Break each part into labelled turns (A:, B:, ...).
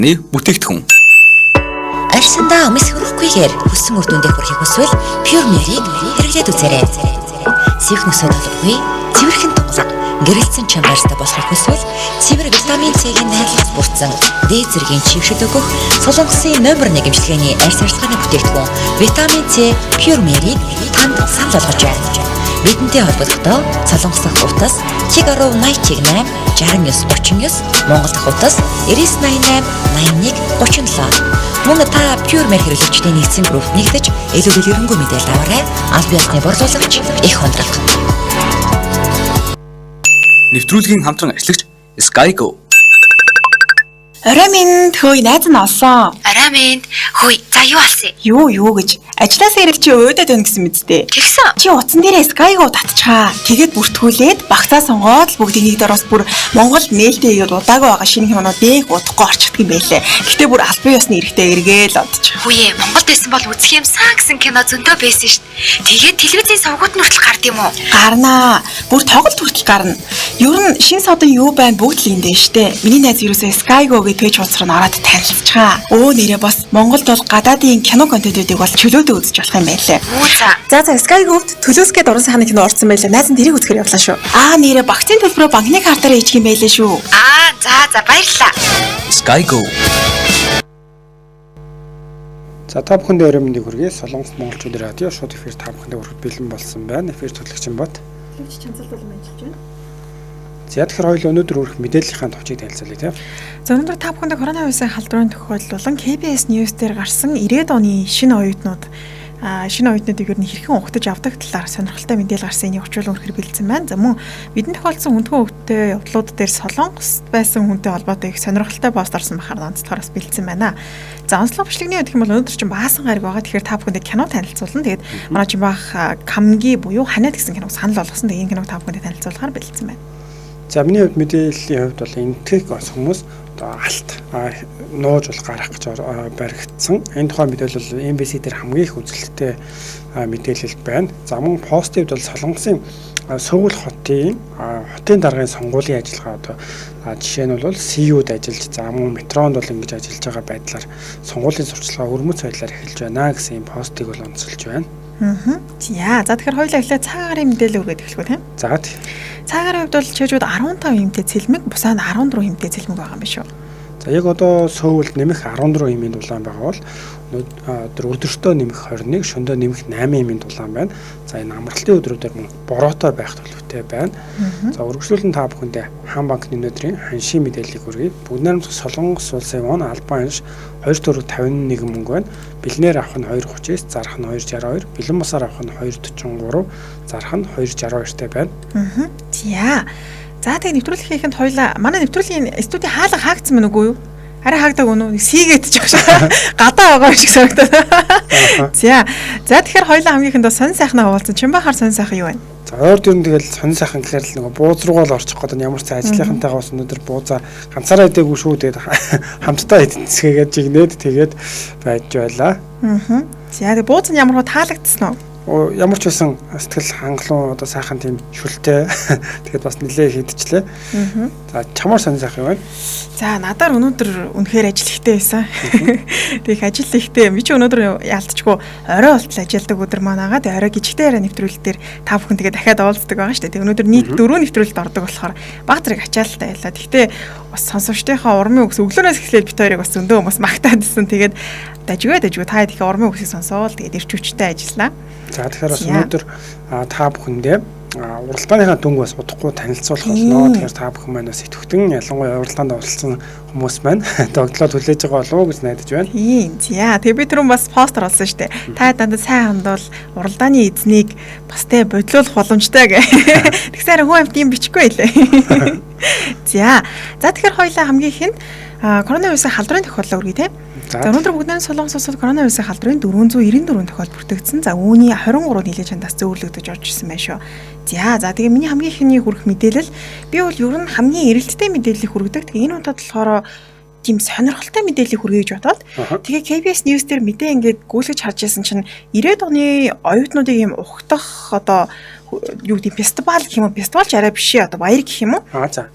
A: бүтээгдэхүүн.
B: Арьсандаа өмс хөрөхгүйгээр хүссэн үр дүндээ хүрэхийг хүсвэл Pure Mary хэрэглээд үзээрэй. Сих нөсөө толгой, цэвэрхэн тунгалаг, гэрэлцэн чамбарстай болохыг хүсвэл цэвэр витамин С-ийн найрлагц бүрдсэн дээд зэргийн чившил өгөх Солонгосын номер 1 эмчилгээний арьс арчилгааны бүтээгдэхүүн витамин С Pure Mary танд санал болгож байна. Бидэнтэй холбогдохдоо Солонгос дахь утас +80 88 69 39 Монгол дахь утас 9988 81 37. Мөн та Pure Mary хэрэглэгчдийн нэгдсэн группт нэгдэж илүү дэлгэрэнгүй мэдээлэл аваарай. Аль биесны борлуулагч их хондрог.
A: Нэвтрүүлгийн хамтран ажиллагч Skygo.
C: Орой минь хөөе найз нь олсон.
B: Арай минь хөөе за юу алсан?
C: Юу гэж? Ажлаас ирэл чи өөдөд өн гэсэн мэдтэй.
B: Тэгсэн.
C: Чи утсан дээрээ Skygo татчихаа. Тэгээд бүртгүүлээд багцаа сонгоод бүгдийг нэг дороос бүр Монголд нээлттэй игээд удаагүй байгаа шинэ хэмнүүд бэг удахгүй орчихдаг юм байлээ. Гэтэ бүр албан ёсны эрэхтэй эргээл одчих.
B: Хүүе Монголд байсан бол үзэх юмсан гэсэн кино зөндөө байсан шүү дээ. Тэгээд телевизийн сувгууд нь хүртэл гард юм уу?
C: Гарнаа. Бүр тоглолт хүртэл гарна. Ер нь шинэ содон юу байна бүгд л эндээ штэ. Миний найз юусоо Skygo гэдэг пэйж хуудас руу ороод танилцж байгаа. Өө нэрээ бас Монголд бол гадаадын кино контентуудыг бол чөлөөдөө үзэж болох юм байлээ. За Skygo-д төлөөсгээд орон сайхны кино орсон байлээ. Найз нь тэрийг үзэхээр явлаа шүү. Нэрээ багцын төлбөрөө банкны картаараа хийчих юм байлээ шүү.
B: За баярлалаа.
A: Skygo.
D: За та бүхэндээ өрөө мэндийг хүргэе. Солонгос монголчууд радио шууд эфир та бүхэндээ хүргэх бэлэн болсон байна. Эфир төлөвлөгч бат.
C: Төлөвч чанцал бол ажиллаж байна.
D: За тэгэхээр хоёул өнөөдөр хүрэх мэдээллийнхаа товчийг танилцуулъя тийм.
C: За өнөөдөр та бүхэндээ коронавирусын халдварын тохиолдол болон KBS News дээр гарсан 90-ад оны шинэ оюутнуудыг ер нь хэрхэн ухтаж авдаг талаар сонирхолтой мэдээлэл гарсан энийг орчуулан өргөхөр бэлдсэн байна. За мөн бидэнд тохиолдсон хүндхэн хөвгтэй явдлууд дээр Солонгост байсан хүнтэй холбоотой их сонирхолтой пост орсон бахаар онцлохоор бас бэлдсэн байна. За онцлог бичлэгний гэх юм бол өнөөдөр чинь баасан гараг байгаа. Тэгэхээр та бүхэндээ кино танилцуулна. Тэгээд манай чинь баах Камги буюу Ханаад гэсэн киног санал болгосон. Тэгээд энэ киног та бүхэндээ танилцуулахаар бэлдсэн байна.
D: За миний хувьд мэдээллийн хувьд бол энтгэх бас хүмүүс одоо алт нууж бол гарах гэж баригдсан. Энэ тухай мэдээлэл бол MBC дээр хамгийн их үзэлттэй мэдээлэл байна. За мөн постыг бол Солонгосын Сөүл хотын даргын сонгуулийн ажиллагаа одоо жишээ нь бол CU-д ажиллаж за мөн метронд бол ингэж ажиллаж байгаа байдлаар сонгуулийн сурталчилгаа өрмөц байдлаар эхэлж байна гэсэн юм постыг бол онцолж байна.
C: За тэгэхээр хоёулаа эхлээд цагаарын мэдээлэл өгөөд эхлэв тийм.
D: За
C: цагаарын хувьд бол чижүүд 15 эмтэй цэлмэг, бусаад 14 эмтэй цэлмэг байгаа юм биш үү?
D: За яг одоо Сөүлд нэмэх 14 эмийн дулаан байгаа бол өдөртөө нэмэх 21, шөнөдөө нэмэх 8 эмийн дулаан байна. За энэ амралтын өдрүүдээр мөн бороотой байх төлөвтэй байна. За үргэлжлүүлэн та бүхэндээ хаан банкны өнөөдрийн ханшийн мэдээллийг хүргэе. Бүгд найрамдах Солонгос улсын вон албан анш 2.51 мөнгө байна. Бэлнээр авах нь 2.39, зарах нь 2.62, бэлэн бусаар авах нь 2.43, зарах нь 2.62-тай байна. За тэгээ нэвтрүүлэх хийхэд хоёлаа манай нэвтрүүлгийн студийн хаалга хаагдсан байна үгүй юу? Арай хаагдаг өнөө сийгээд ч гадаа байгаа шиг санагдаад. За тэгэхээр хоёлаа хамгийн ихэнд сонь сайхнаа хуваалцсан. Чимбахаар сонь сайхан юу вэ? За ойр дүн тэгэл сонь сайхан гэхээр л нөгөө бууз руугаа л орчих гээд ямар ч ажлынхантайгаа бас өнөөдөр буузаа ганцаараа идээгүй шүү тэгээд хамтдаа идэнцгээгээд жигнээд тэгээд байж байлаа.
C: За тэгээ бууз нь ямар хөө таалагдсан уу?
D: Ямар ч байсан сэтгэл хангалуун одоо сайхан тийм шүлтэй тэгээд бас нэлээ хийдчихлээ. За чамаар сонь сайхан байна.
C: За надаар өнөөдөр үнэхээр ажил ихтэй байсан. Тэг ажил ихтэй би ч өнөөдөр яалтчгүй орой болтол ажилладаг өдөр маань агаад орой гिचгтэй яриа нэвтрүүлэлт дээр та бүхэн тэгээ дахиад уулздаг байгаа шүү дээ. Тэг өнөөдөр нийт 4 нэвтрүүлэлт ордог болохоор баг зэрэг ачаалттай байлаа. Гэхдээ бас сонсогчдынхаа урмын үгс өглөөнөөс эхлээд бит хоёрыг бас зөндөө хүмүүс магтаад ирсэн. Тэгээд дажгүй та их урмын үгсийг сонсоол тэгээд ирч хүчтэй ажиллаа.
D: За тэгэхээр бас өнөөдөр та бүхэндээ уралдааныхаа дүнг бас удахгүй танилцуулах болно. Тэгэхээр та бүхэн маань бас идэвхтэн ялангуяа уралдаанд оролцсон хүмүүс маань тогтлоод хүлээж байгаа болов уу гэж найдаж байна.
C: Тэгээ би түрүүн бас постэр олсон шүү дээ. Та дандаа сайн хандвал уралдааны эзнийг бас тэ бодлуулах боломжтой гэх. Тэгсээр хүн амт юм бичихгүй лээ. За тэгэхээр хоёлаа хамгийн ихэнд коронавирусын халдварын тохиолдол үргэлж тийм. За өнөөдөр бүгдний Солонгос улсад коронавирусын халдварын 494 тохиолдол бүртгэгдсэн. За үүний 23 нийлээ чандаас зөөвөрлөгдөж орж ирсэн байна шүү. За тэгээ миний хамгийн ихний хүрэх мэдээлэл би бол ер нь хамгийн эрэлттэй мэдээллийг хүргэдэг. Тэгээ энэ удаад болохоор тийм сонирхолтой мэдээллийг хүргэж бодоод тэгээ KBS News дээр мэдээ ингээд гүйлгэж харж байсан чинь 90-ад оны оюутнуудыг юм ухтах одоо юу гэдэг фестивал гэх юм уу? Фестивалч арай биш одоо баяр гэх юм уу?
D: За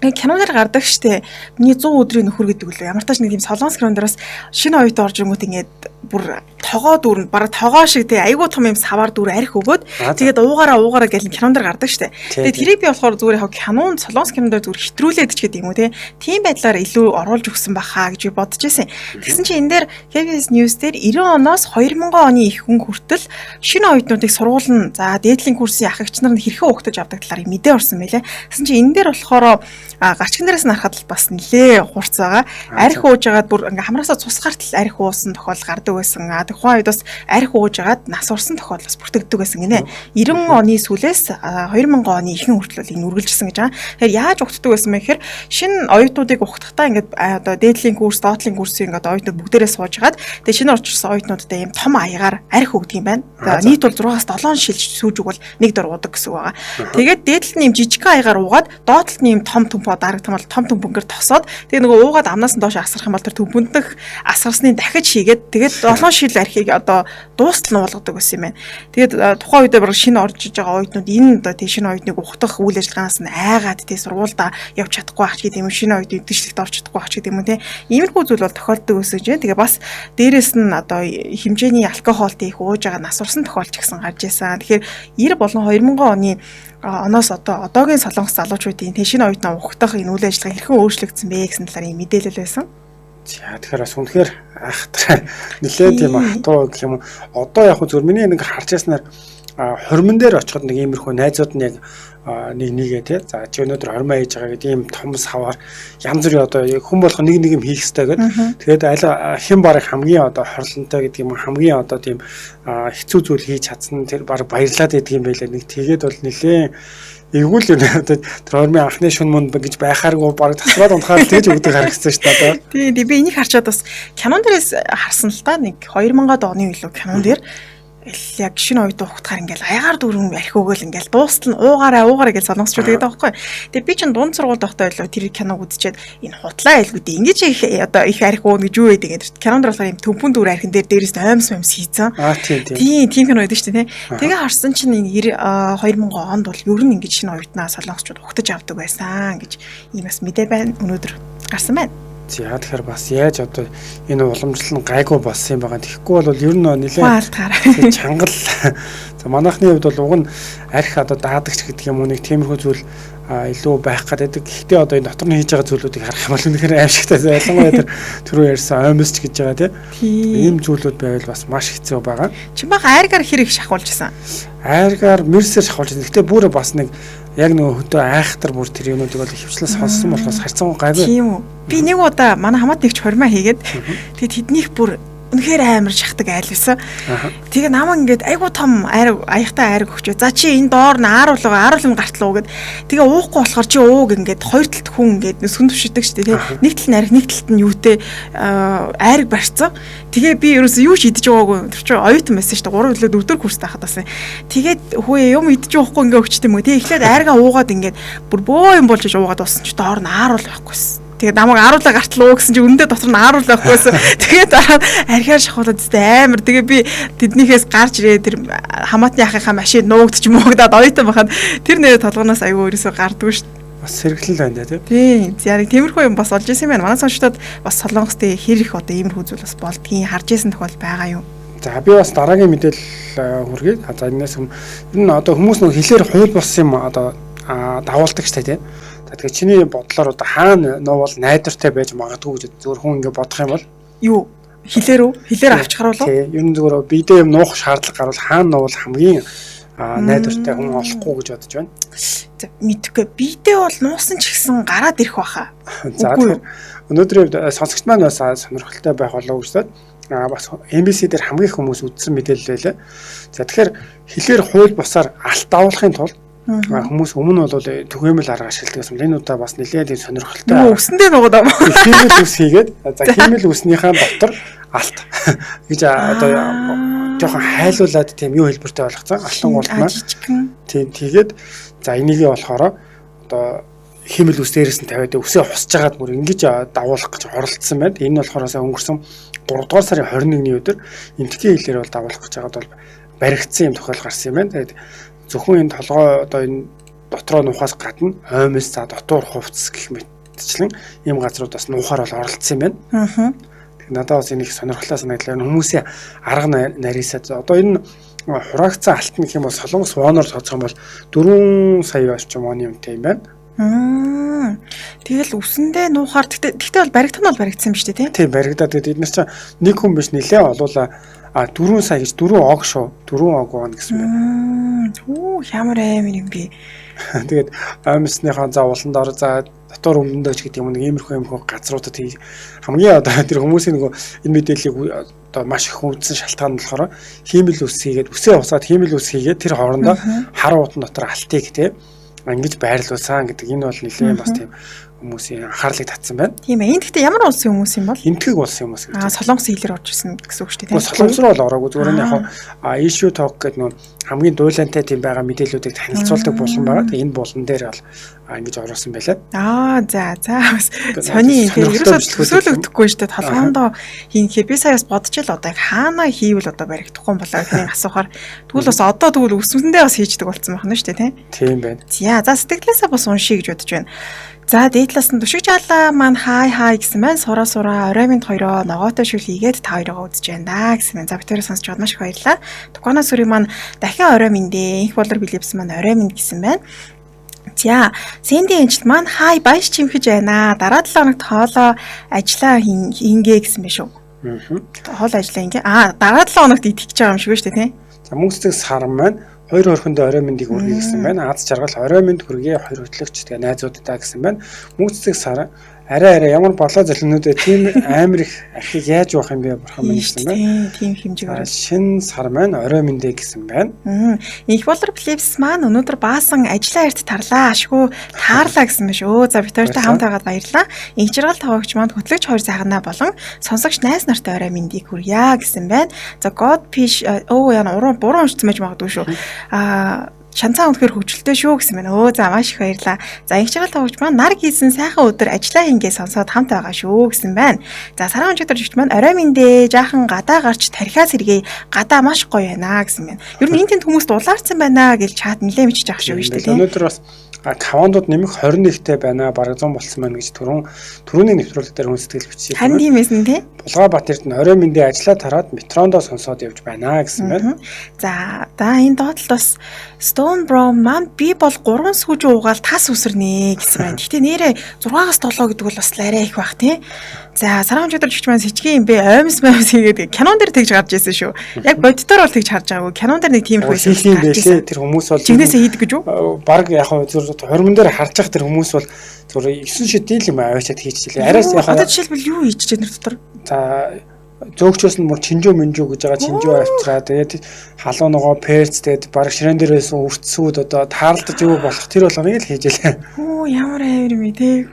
C: киноноор гардаг штэ. Миний 100 өдрийн нөхөр гэдэг үлээ. Ямар тач нэг тийм солонгос киноноос шинэ оюут орж ирэнгүүт ингээд бүр тогоо дүр бараг тогоо шиг тий айгуу том юм савар дүр арх өгөөд тэгээд уугаараа гэл киноноор гардаг штэ. Тэгээд тэрийг би болохоор зүгээр яг кинон солонгос киноноор зүгээр хэтрүүлээд ч гэдэг юм уу тий. Тийм байдлаар илүү оруулж өгсөн бахаа гэж би бодож байсан. Тэгсэн чинь энэ дээр KBS News дээр 90 оноос 2000 оны их хүн хүртэл шинэ оюутнуудыг сургуулна. За дээдлийн курсын ах эгч нар нь хэрхэн угтаж авдаг талаар мэдээ орсон байлээ. Тэгсэн чинь энэ дээр болохоор гачигн дээрээс нь харахад бас нэлээ хурц байгаа. Арх ууж агаад бүр ингээ хамраасаа цус гартал арх уусан тохиол гардаг байсан. Тухайн үед бас арх ууж агаад нас урсан тохиол бас бүртгэдэг байсан гинэ. 90 оны сүүлээс 2000 оны ихэнх хүртэл энэ үргэлжилсэн гэж байгаа. Тэгэхээр яаж угтдаг байсан бэ гэхээр шинэ оюутнуудыг угтахдаа ингээд одоо дээдлийн курс, доотлын курсын ингээд оюутнууд бүгдээрээ сууж агаад тэгээ шинэ орчирсан оюутнуудад ийм том аягаар арх өгдөг юм байна. Нийт бол 6-аас 7 шилж сүүж өгвөл нэг дор уудаг гэсэн үг байгаа. Тэгээд дээдлэл нь ийм жижигхэн аягаар уугаад доотлолт нь ийм том төмпөө дарагдсан бол том төмпөнгөр тосоод тэгээ нөгөө уугаад амнаас нь доош асрах юм бол тэр төмпөндөх асгарсны дахиж хийгээд тэгээд 7 шил архийг одоо дуустал нь уулгадаг байсан юм байна. Тэгээд тухайн үедээ баг шинэ орж иж байгаа оюутнууд энэ одоо тий шинэ оюутныг ухтах үйл ажиллагаанаас нь айгаад тий сургуульдаа явж чадахгүй ах гэдэг юм шинэ оюутны дэвшлэгт орж чадахгүй ах гэдэг юм тий. Иймэрхүү зүйл бол тохиолддог байсан гэж байна. Тэгээ бас дээрэс нь одоо хэмжээний алкогол их ууж байгаа нас урсан тохиолч гэсэн гарч ирсэн. Тэгэхээр 90 болон 2000 оны оноос одоогийн солонгос залуучуудын тий шинэ оюутнаа ухтах энэ үйл ажиллагаа хэрхэн өөрчлөгдсөн бэ гэсэн талаар юм мэдээлэл байсан.
D: За тэгэхээр бас үнэхээр айхтар нэлээд тийм хатуу гэх юм. Одоо яг зөв миний нэг харж яснаар хормон дээр очиход нэг иймэрхүү найзууд нь яг нэгээ тий. За чи өнөөдөр хормоо хийж байгаа гэдэг ийм том саваар янз бүрийн одоо хүн болох нэг юм хийх хэрэгтэй гэдэг. Тэгээд аль хэн бараг хамгийн одоо хорлонтой гэдэг юм хамгийн одоо тийм хэцүү зүйл хийж чадсан тэр бараг баярлаад байдаг юм байлаа. Нэг тэгээд бол нэлээ эвгүй л одоо тэр хормын анхны шүн мөнд гэж байхааргүй бараг тасраад унтахаар тэгж өгдөг харагдсан шүү дээ.
C: Тий, би энийг харчаад бас кинон дээрээс харсан л та нэг 2000-аад оны илүү кинон дээр яг шинэ оюутан ухтахаар ингээл аягаар дөрөв арх өгөөл ингээл дуустал нь уугаараа гэж солонгосчууд гэдэг байхгүй. Тэгээ би чинь дунд сургуульд байхдаа илүү тэр киног үзчихэд энэ хутлаа айлгүүдээ ингэж их одоо их арх өгнө гэж юу гэдэг ингээд кинонд болохоор юм төмпөн дүр архин дээр дээрээс аймс хийцэн. Тийм кино байдаг шүү дээ. Тэгээ харсан чинь 2000 онд бол ер нь ингэж шинэ оюутнаа солонгосчууд ухтаж авдаг байсан гэж иймээс мэдээ байна өнөөдөр гарсан байна.
D: За тэгэхээр бас яаж одоо энэ уламжлал нь гайгүй болсон юм байгаа. Тэгэхгүй бол ер нь нэлээд чангал. За манайхны хувьд бол уг нь арх одоо даадагч гэдэг юм уу нэг тиймэрхүү зүйл илүү байх гэдэг. Гэхдээ одоо энэ дотор нь хийж байгаа зүйлүүдийг харах юм бол үнэхээр аимшигтай. Ялангуяа тэр түрүү ярьсан омсч гэж байгаа тийм. Ийм зүйлүүд байвал бас маш хэцүү байгаа.
C: Чи баг айргаар хэрэг шахуулжсэн.
D: Айргаар мэрсээр шахуулжсэн. Гэхдээ бүр бас нэг яг нөгөө хөдөө айхтар бүр тэр юмнуудыг бол хөвчлээс сонссон болохоос харьцангуй гайгүй.
C: Тийм үү. Би нэг удаа манай хамаат нэгч хормоо хийгээд тэгээд тэднийх бүр үнэхээр амар шахдаг айл байсан. Тэгээ намаа ингээд айгуу том аяхтай айраг өгчөө. За чи энэ доор нь ааруулам гартлуу гэд. Тэгээ уухгүй болохоор чи ууг ингээд хоёр талд хүн ингээд сүн төвшөдөг шүү дээ. Нэг тал нь арх, нэг талд нь юутэй айраг барьцсан. Тэгээ би ерөөсөө юу ч идэж байгаагүй. Тэр чи оюутан байсан шүү дээ. 3 өглөө 4 курст байхад бас. Тэгээд хөөе юм идэж уухгүй ингээд өгчт юм уу. Тэгээ эхлээд айргаа уугаад ингээд бүр бөө юм болж уугаад болсон чи доор нь ааруул байхгүйсэн. Тэгээд намайг ааруулаа гартлаа гэсэн чи өндөө дотор нь ааруул байхгүйсэн. Тэгээд дараа архиар шахуулаад зэ амар. Тэгээ би тэднийхээс гарч ирээ тэр хамаатны ахынхаа машин нуугдч муугдаад оюутан байхад тэр нэр толгоноос аягүй өрөөсөө гардгүй шүү дээ.
D: Бас сэргэлэл байна тийм.
C: Тийм. Яг тиймэрхүү юм бас олж исэн юм байна. Манай сонсогчдод бас солонгост хэр их одоо иймэрхүү зүйл бас болдгийг харж исэн тохиол байгаа юу?
D: За би бас дараагийн мэдээлэл хүргээд за энэс энэ одоо хүмүүс нэг хэлээр хууль болсон юм одоо давуулдаг ч тийм. Тэгэхээр чиний бодлоор одоо хаана нуувал найдвартай байж магадгүй гэж зөвхөн хүн ингэ бодох юм бол
C: юу хэлээр үү? Хэлээр авч харуулах уу?
D: Тийм. Ер нь зөвхөн бидээ юм нуух шаардлага гарвал хаана нуувал хамгийн найдвартай хүн олохгүй гэж бодож байна.
C: За мэдгүй. Бидээ бол нуусан ч гэсэн гараад ирэх баха.
D: За тэгэхээр өнөөдрийн сонсогч маань бас сонирхолтой байх болов уу гэж бас MBC дээр хамгийн их хүмүүс үзсэн мэдээлэл байлаа. За тэгэхээр хэлээр хууль бусаар алт давуулахын тулд хүмүүс өмнө бол түгээмэл арга ашигладаг гэсэн. Энэ удаа бас нэлээд сонирхолтой.
C: Өсөндөө нугаад аа.
D: Хиймэл үс хийгээд за хиймэл үснийхээ дотор алт гэж одоо жоохон хайлуулад тийм юу хэлбэртэй болгоцсон. Алтан уултмаа. Тийм тэгээд за энийгээ болохоор одоо хиймэл үс дээрээс нь тавиад үсээ хусж агаад бүр ингэж давуулах гэж оролдсон байна. Энэ нь болохоор өнгөрсөн 3 дугаар сарын 21-ний өдөр эмтгийн хэлээр бол давуулах гэж байгаад бол баригдсан юм тохиол гарсан юм байна. Тэгээд зөвхөн энэ толгой одоо энэ дотроо нухаас гадна оймс за дотор хувцс гэх мэтчлэн ийм газрууд бас нухаар бол оролцсон юм байна.
C: Аа.
D: Надад бас энэ их сонирхолтой санагдлаа хүмүүсийн арга нарийсаад одоо энэ хураагцсан алтан гэх юм бол Солонгос воноор тооцох юм бол 4 сая орчим оны үнэтэй юм байна.
C: Тэгэл үсэндээ нуухаар тэгтээ бол баригдах нь бол баригдсан юм шүү дээ
D: тийм баригдаад тэгээд эдгээр чинь нэг хүн биш нэлээ олуула 4 сая гэж 4 og шүү 4 og вон гэсэн байна.
C: Оо ямар амар юм бэ.
D: Тэгээд амьсныхаа за улан дор за дотор өмнөдөөч гэдэг юм нэг иймэрхүү газруудад хамгийн одоо тэр хүмүүсийн нөгөө энэ мэдээллийг одоо маш их хүндсэн шалтгаан нь болохоор хиймэл ус хийгээд үсээ усаад хиймэл ус хийгээд тэр хоорондоо хар уутан дотор алтыг те ингэж байрлуулсан гэдэг энэ бол нэлээд бас тийм хүмүүсийн анхаарлыг татсан байна.
C: Тийм ээ. Энэ гэхдээ ямар улсын хүмүүс юм бол?
D: Энтгэг улсын хүмүүс гэж.
C: Солонгос хэлээр орж ирсэн гэсэн үг шүү дээ.
D: Солонгос руу бол ороогүй зүгээр нь яг issue talk гэдэг нөө хамгийн дуулантай тийм байгаа мэдээллүүдийг танилцуулдаг булан байгаа. Тэгээ энэ булан дээр бол ингэж ороосон байлаа.
C: За сони тэр ерөөсөө төсөөлөгдөхгүй шүү дээ. Толгоондоо хийнхээ би саяас бодож л одоо хаана хийвэл одоо баригдахгүй юм болоо гэдгийг асуухаар тэгвэл бас одоо тэгвэл өсвөндөө бас хийждэг болсон байна шүү дээ
D: тийм байна.
C: За сэтгэлээсээ бас уншия гэж бодож байна. За дээдлээс нь Түшиг Жаалаа маань хай гэсэн байна. Сураа орой минь хоёроо ногоотой шүл хийгээд та хоёроо үзэж байна да гэсэн байна. За битээрээ сонсч чад маш их баярлалаа. Тукана сүрийн маань дахин орой минь дээ. Инх болор Билипс маань орой минь гэсэн байна. За Сэнди энчил маань хай баяж чимхэж байна. Дараа 7 хоногт хоолоо ажиллаа хийнгээ гэсэн байна шүү. Хоол ажиллаа ингээ. Дараа 7 хоногт идэх гэж байгаа юм шиг шүү дээ тий.
D: За мөнгөцөг сар маань хоёр орхиндоо орой мэндийг хүргэе гэсэн байна. Аз жаргал орой мэнд хүргэе хоёр хөтлөгч тэгээ найзуудтай гэсэн байна. Мөнгөцөг сар арай ямар болоо зөлнүүдээ тийм амар их архийг яаж явах юм бэ бурхан минь гэсэн байна.
C: Тийм хэмжээгээр
D: шин сар маань орой мэндэ гэсэн байна.
C: Инх болор Билипс маань өнөөдөр баасан ажлаа эрт тарлаа ашгүй таарлаа гэсэн байна шүү. За битээртэй хамт байгаад баярлалаа. Инх жаргал тавагч маань хөтлөгч хоёр сайхнаа болон сонсогч найз нартай орой мэндийг хүргье гэсэн байна. За God Fish яна буруу уншсан байж магадгүй шүү. Шанцаа өнөхөр хөвгөлтэй шүү гэсэн байна. За маш их баярлалаа. За инх жаргал тавагч маань нар хийсэн сайхан өдөр ажиллаа ингээ сонсоод хамт байгаа шүү гэсэн байна. За саран өнчигдөр жигч маань орой минь жаахан гадаа гарч тархиас сэргээ гадаа маш гоё байна гэсэн байна. Ер нь энэ тэнд хүмүүс дулаарсан байна гэж чат нэлээ бичиж авах шүү дээ.
D: Өнөөдөр бас кавандууд нэмэх 21-тэй байна. Бараг 100 болсон байна гэж түрүүний нэвтрүүлэг дээр хүн сэтгэл бичсэн.
C: Харин тийм эсэн тий.
D: Булгаабаатарт нь орой минь ажиллаа тараад метрондоо сонсоод явж байна гэсэн байна.
C: За энэ доотлол бас Stone Brown маань би бол 3 сүүж уугаал тас үсэрнэ гэсэн байна. Гэтэ нэрээ 6-аас 7 гэдэг бол бас арай их бах тий. За саран өдөр жигч маань сэчгийн юм бэ оймс хийгээд кинон дээр тэгж гарч ирсэн шүү. Яг боддоор бол тэгж харж байгаагүй. Кинон дээр нэг тийм их байсан.
D: Тэр хүмүүс бол
C: жигнэсээ хийдэг гэж үү?
D: Бараг яг зөв хормон дээр харж байгаа тэр хүмүүс бол зөв 9 шидэл юм аваачаад хийчихлээ. Арайс яг
C: одоо жишээлбэл юу хийж чэнэр дотор?
D: За зөөгчөөс нь мөр чинжөө минжүү гэж байгаа чинжөө авчраа тэгээд халуун ногоо перц тэгээд бараг ширээн дээрээс үрцсүүд одоо таарлаж юу болох тэр болгоныг л хийжээ.
C: Ямар авир юм те.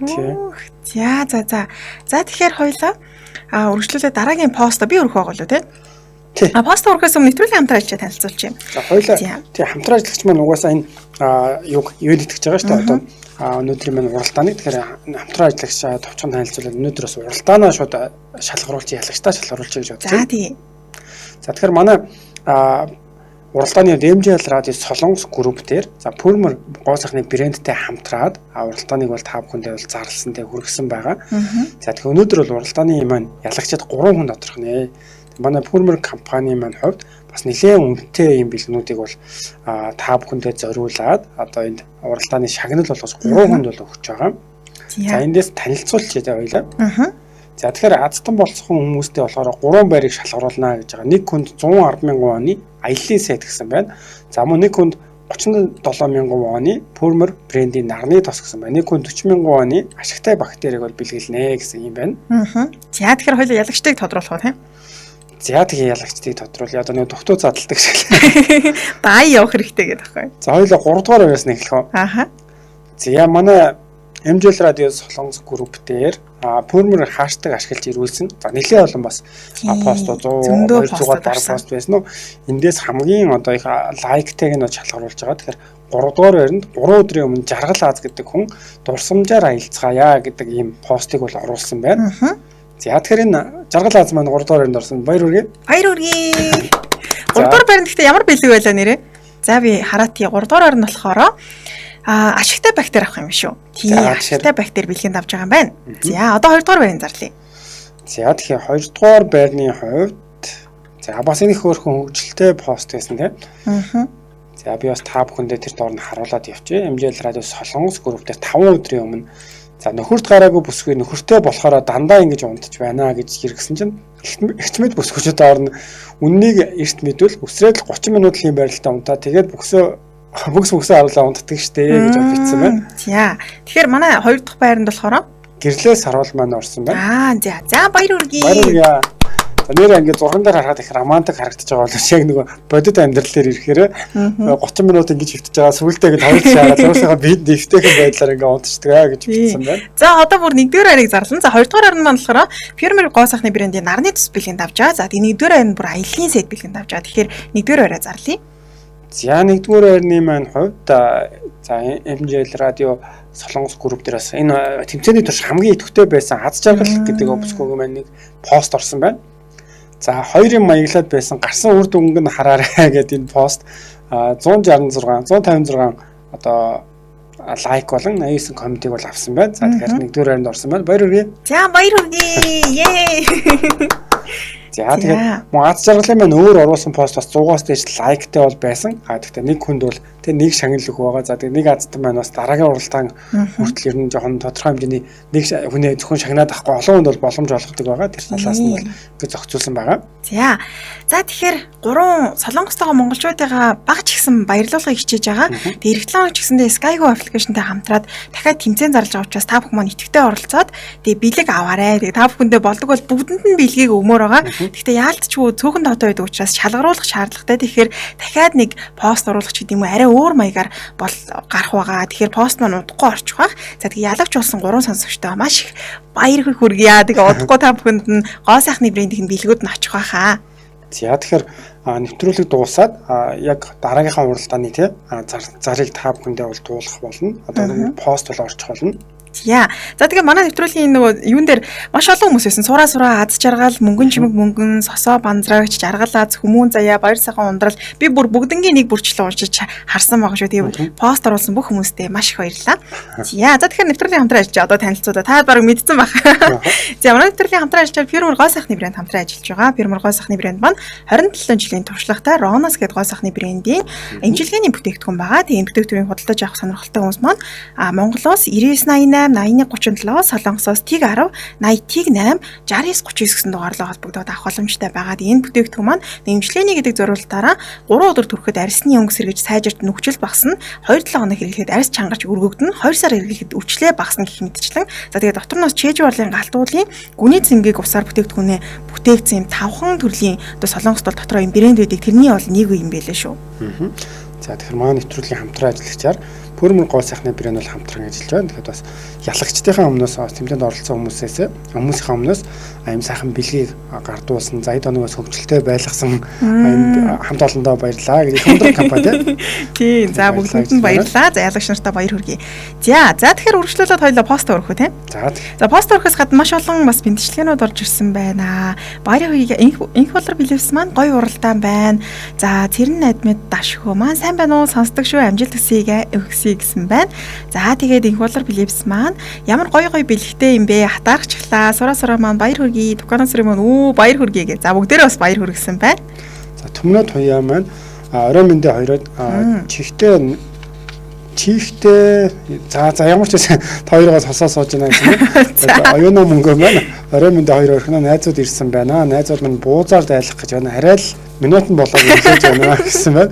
C: За тэгэхээр хоёлаа үргэлжлүүлээ дараагийн пост би өргөх байгаа лөө те. Пост өргөхөөс өмнө нэвтрүүлгийн хамтран ажиллаж танилцуулж байна.
D: За хоёлаа тий хамтран ажиллагч маань угаасаа энэ юу итгэж байгаа шүү дээ. Одоо өнөөдрийн маань уралдааны тэгэхээр хамтран ажиллагч товчхон танилцуулаад өнөөдөр бас уралдаанаа шууд шалгаруулж ялагчтаа шалгаруулж гэж бодож байна.
C: За тий.
D: За тэгэхээр манай уралдааны MJL радио Солонгос групп дээр за Purmer гоо сайхны брэндтэй хамтраад уралдааныг бол та бүхэндээ бол зарласан дээр хүргэсэн байгаа. За тэгэхээр өнөөдөр бол уралдааны маань ялагчид 3 хүн доторх нэ. Манай Purmer компани маань хувьд бас нэлээд үнэтэй юм бэлгнүүдийг бол та бүхэндээ зориулаад одоо энэ уралдааны шагнал болгож 3 хүнд бол өгч байгаа. За эндээс танилцуулж явъя. За тэгэхээр азтан болцсон хүмүүстэй болохоор 3 байрыг шалгаруулна гэж байгаа. Нэг хүнд 110,000 оны аяллаа сайт гэсэн байна. За мөн нэг хүнд 37,000 оны Purmer брендийн нарны тос гэсэн байна. Нэг хүнд 40,000 оны ашигтай бактерийг бол бэлгэлнэ гэсэн юм байна.
C: За тэгэхээр хоёул ялагчдыг тодруулах тийм.
D: За тэгээ ялагчдыг тодруулъя. Одоо нэг дутуу задалдаг шиг.
C: Баа явах хэрэгтэй гэдэг байхгүй.
D: За хоёул 3 дугаар байс нэг хэлэх үү. За манай MJL радио Солонгос групп дээр Purmer хаштаг ашиглаж ирүүлсэн. За нэлээд олон бас пост 100 200-аар бараг пост байсан уу. Эндээс хамгийн одоо их лайктайг нь шалгаруулж байгаа. Тэгэхээр 3 дугаар байранд 3 өдрийн өмнө Жаргал Аз гэдэг хүн дурсамжаар аялцгаая гэдэг ийм постыг бол оруулсан байна. За тэгэхээр энэ Жаргал Аз маань 3 дугаар байранд орсон. Баяр хүргэе.
C: Баяр хүргэе. 3 дугаар байранд гэхдээ ямар бэлэг байлаа нэрээ? За би хараат 3 дугаар байранд болохоор ашигтай бактери авах юм шүү. Тийм
D: За,
C: ашигтай бактери бэлгэнд авч байгаа юм байна. За одоо 2 дугаар байранд зарлая.
D: За тэгэхээр 2 дугаар байрны хувьд за бас энэ их өөрхөн хөгжилтэй пост байсан тийм. За би бас та бүхэндээ тэр доорн харуулад явчих. MJL радио Солонгос групп дээр 5 өдрийн өмнө за нөхөрт гараагүй бүсгүй нөхөртэй болохоор дандаа ингэж унтж байна гэж хэрэгсэн чинь эрчмэд бүсгүүчүүд орно үннийг эрт мэдвэл өсрээд 30 минутын байралтай унтаа тэгээд бүксөө харуулаа унтдаг штэ гэж бичсэн байна.
C: За тэгэхээр манай 2 дахь байранд болохоор
D: гэрлээс харуул маань орсон байна.
C: За баяр хүргэе.
D: Баяр хүргэе. Нэр ингээд зурган дээр харахад их романтик харагдаж байгаа бол яг нөгөө бодит амьдрал дээр ирэхээр 30 минут ингэж хөвтөж байгаа сүултээ гэж хоёр шаараад уусаага бид нэвтэйхэн байдлаар ингээд унтчихдаг гэж бичсэн байна.
C: За одоо бүр 1-р байрыг зарлан. За 2 дугаар байр нь маань болохоор Pure гоо сайхны брэндийн нарны тус бэлгэнд авч байгаа. За тэгээ 1-р байр нь бүр аялын сет бэлгэнд авч байгаа. Тэгэхээр 1-р байраа зарлая.
D: За 1-р байрны маань хувьд за MJL радио Солонгос групп дээрээс энэ тэмцээний турш хамгийн идэвхтэй байсан аз жаргал гэдэг бүсгүйг маань нэг пост орсон байна. За хоёрын маяглаад байсан гарсан үр дүнг нь хараарай гэдэг энэ пост 156 одоо лайк болон 89 комментиг бол авсан байна. За тэгэхээр 1-р байранд орсон байна. Баяр хүргэе.
C: За баяр хүргэе. Yay!
D: За тэгээд мөн аз жаргалын маань өөр оруулсан пост бас 100-аас дээш лайктай бол байсан. Гэхдээ нэг хүнд бол тэг нэг шагнал өгөх байгаа. За тэгээд нэг азтай маань бас дараагийн уралдаан хүртэл ер нь жоохон тодорхой хэмжээний нэг хүнээ зөвхөн шагнаад авахгүй олон хүнд бол боломж олгодог байгаа. Тэр талаас нь бол ингэ зохицуулсан байгаа.
C: За тэгэхээр 3 солонгостойгоо монголчуудыгаа баг ч гэсэн баярлуулгыг хичээж байгаа. Тэгээд эх 7 хоног ч гэсэндээ Skygo аппликейшнтэй хамтраад дахиад тэмцээн зарлж байгаа учраас та бүхэн маань идэвхтэй оролцоод тэгээд бэлэг аваарай. Тэгээд та бүхэндээ болдог бол бүгдэнд нь бэлгийг өгмөр байгаа. Гэхдээ яалтчгүй цөөхөн тоотой байдаг учраас шалгаруулах шаардлагатай. Тэгэхээр дахиад нэг пост оруулах ч гэдэм үү арай өөр маягаар бол гарах байгаа. Тэгэхээр пост маань удахгүй орчих байх. За тэгээд ялагч болсон 3 сонсогчтой маш их баяр хүргье. Тэгээд удахгүй та бүхэнд нь гоо сайхны брендийн бэлгүүд нь очих байхаа.
D: За тэгэхээр нэвтрүүлэг дуусаад яг дараагийнхаа уралдааны зарыг та бүхэндээ бол дуулах болно. Одоо пост бол орчих болно. За тэгээ манай нэвтрүүлгийн нөгөө юун дээр маш олон хүмүүс байсан. Сураа аз жаргал, мөнгөн чимэг мөнгөн, сосоо банзрагч, жаргал аз, хүмүүн заяа, баяр сайхан ундрал. Би бүр бүгднгийн нэг бүрчлэн уншиж харсан байгаа шүү. Тэгээ пост оруулсан бүх хүмүүстээ маш их баярлалаа. За тэгэхээр нэвтрүүлгийн хамтран ажиллаж одоо танилцуулаа. Та баруун мэдсэн баг. За манай нэвтрүүлгийн хамтран ажиллаж Pure гоо сайхны брэнд хамтран ажиллаж байгаа. Pure гоо сайхны брэнд маань 27 жилийн туршлагатай Ronas гэдэг гоо сайхны брендийн эмчилгээний бүтээгдэхүүн байгаа. Тэгээ энэ бүтээгдэхүүнийг худалдаж авах сонирхолтой хүмүүс маань Монголоос 9988 8137 Солонгосоос ТИГ 10 80 ТИГ 8 6939 гэсэн дугаарлаа холбогдоод авах боломжтой байгаа. Энэ бүтээгдэхүүн маань эмчилгээний гэдэг зориулалтаараа 3 өдөр түрэхэд арьсны өнгө сэргэж сайжирт нөхцөл багасна, 2-7 хоног хэрэглэхэд арьс чангарч өргөгдөн, 2 сар хэрэглэхэд өвчлөө багасна гэх мэтчлэн. За тэгээд дотор нь чээж барлын галтуулын гүний цэмгийг усаар бүтээгдэхүүнээ бүтээгдсэн юм 5хан төрлийн одоо Солонгост бол дотроо юм брэнд байдаг. Тэрний бол нэг юм байлээ шүү. За тэгэхээр маань нэвтрүүлгийн хамтран ажиллагчаар Pure гоо сайхны брэнд бол хамтран ажиллаж байна. Тэгэхээр бас ялагчдынхаа өмнөөс тэмцээнд оролцсон хүмүүсийнхээ өмнөөс аим сайхан бэлгийг гардуулсан, за эд оногоос хөгжилтэй байлгасан хамт олондоо баярлалаа гэж хөндрөх компани
C: тийм. За бүгдэнд нь баярлалаа. За ялагч нартаа баяр хүргэе. За тэгэхээр үргэлжлүүлээд хоёлоо пост өргөх үү те. За пост өрөхөөс гадна маш олон бас бэлтгэлэнүүд орж ирсэн байна. Баяр хүргэе. Инх болор билевс маань гоё уралдаан байна. За цэрэн адмид дашхөө маань сайн байна уу? Сонсдог шүү. Амжилт хүсье гэсэн байна. За тэгээд инх болор билевс маань ямар гоё бэлгтэй юм бэ? Хатаарчлаа. Сураа маань баяр хүргэе. Дуканаас маань баяр хүргэе гэж. За бүгдээрээ бас баяр хүргэсэн байна.
D: За төмнөд хуяа маань орой мэндэ хоёроо чихтэй за ямар ч байсан та хоёроо сонсоо сууж байна гэсэн. Оюуна мөнгөө маань орой мэндэ хоёр өрхнөө найзууд ирсэн байна. Найзууд минь буузаар дайлах гэж байна. Арай л минут нь болоод ирж байна гэсэн байна.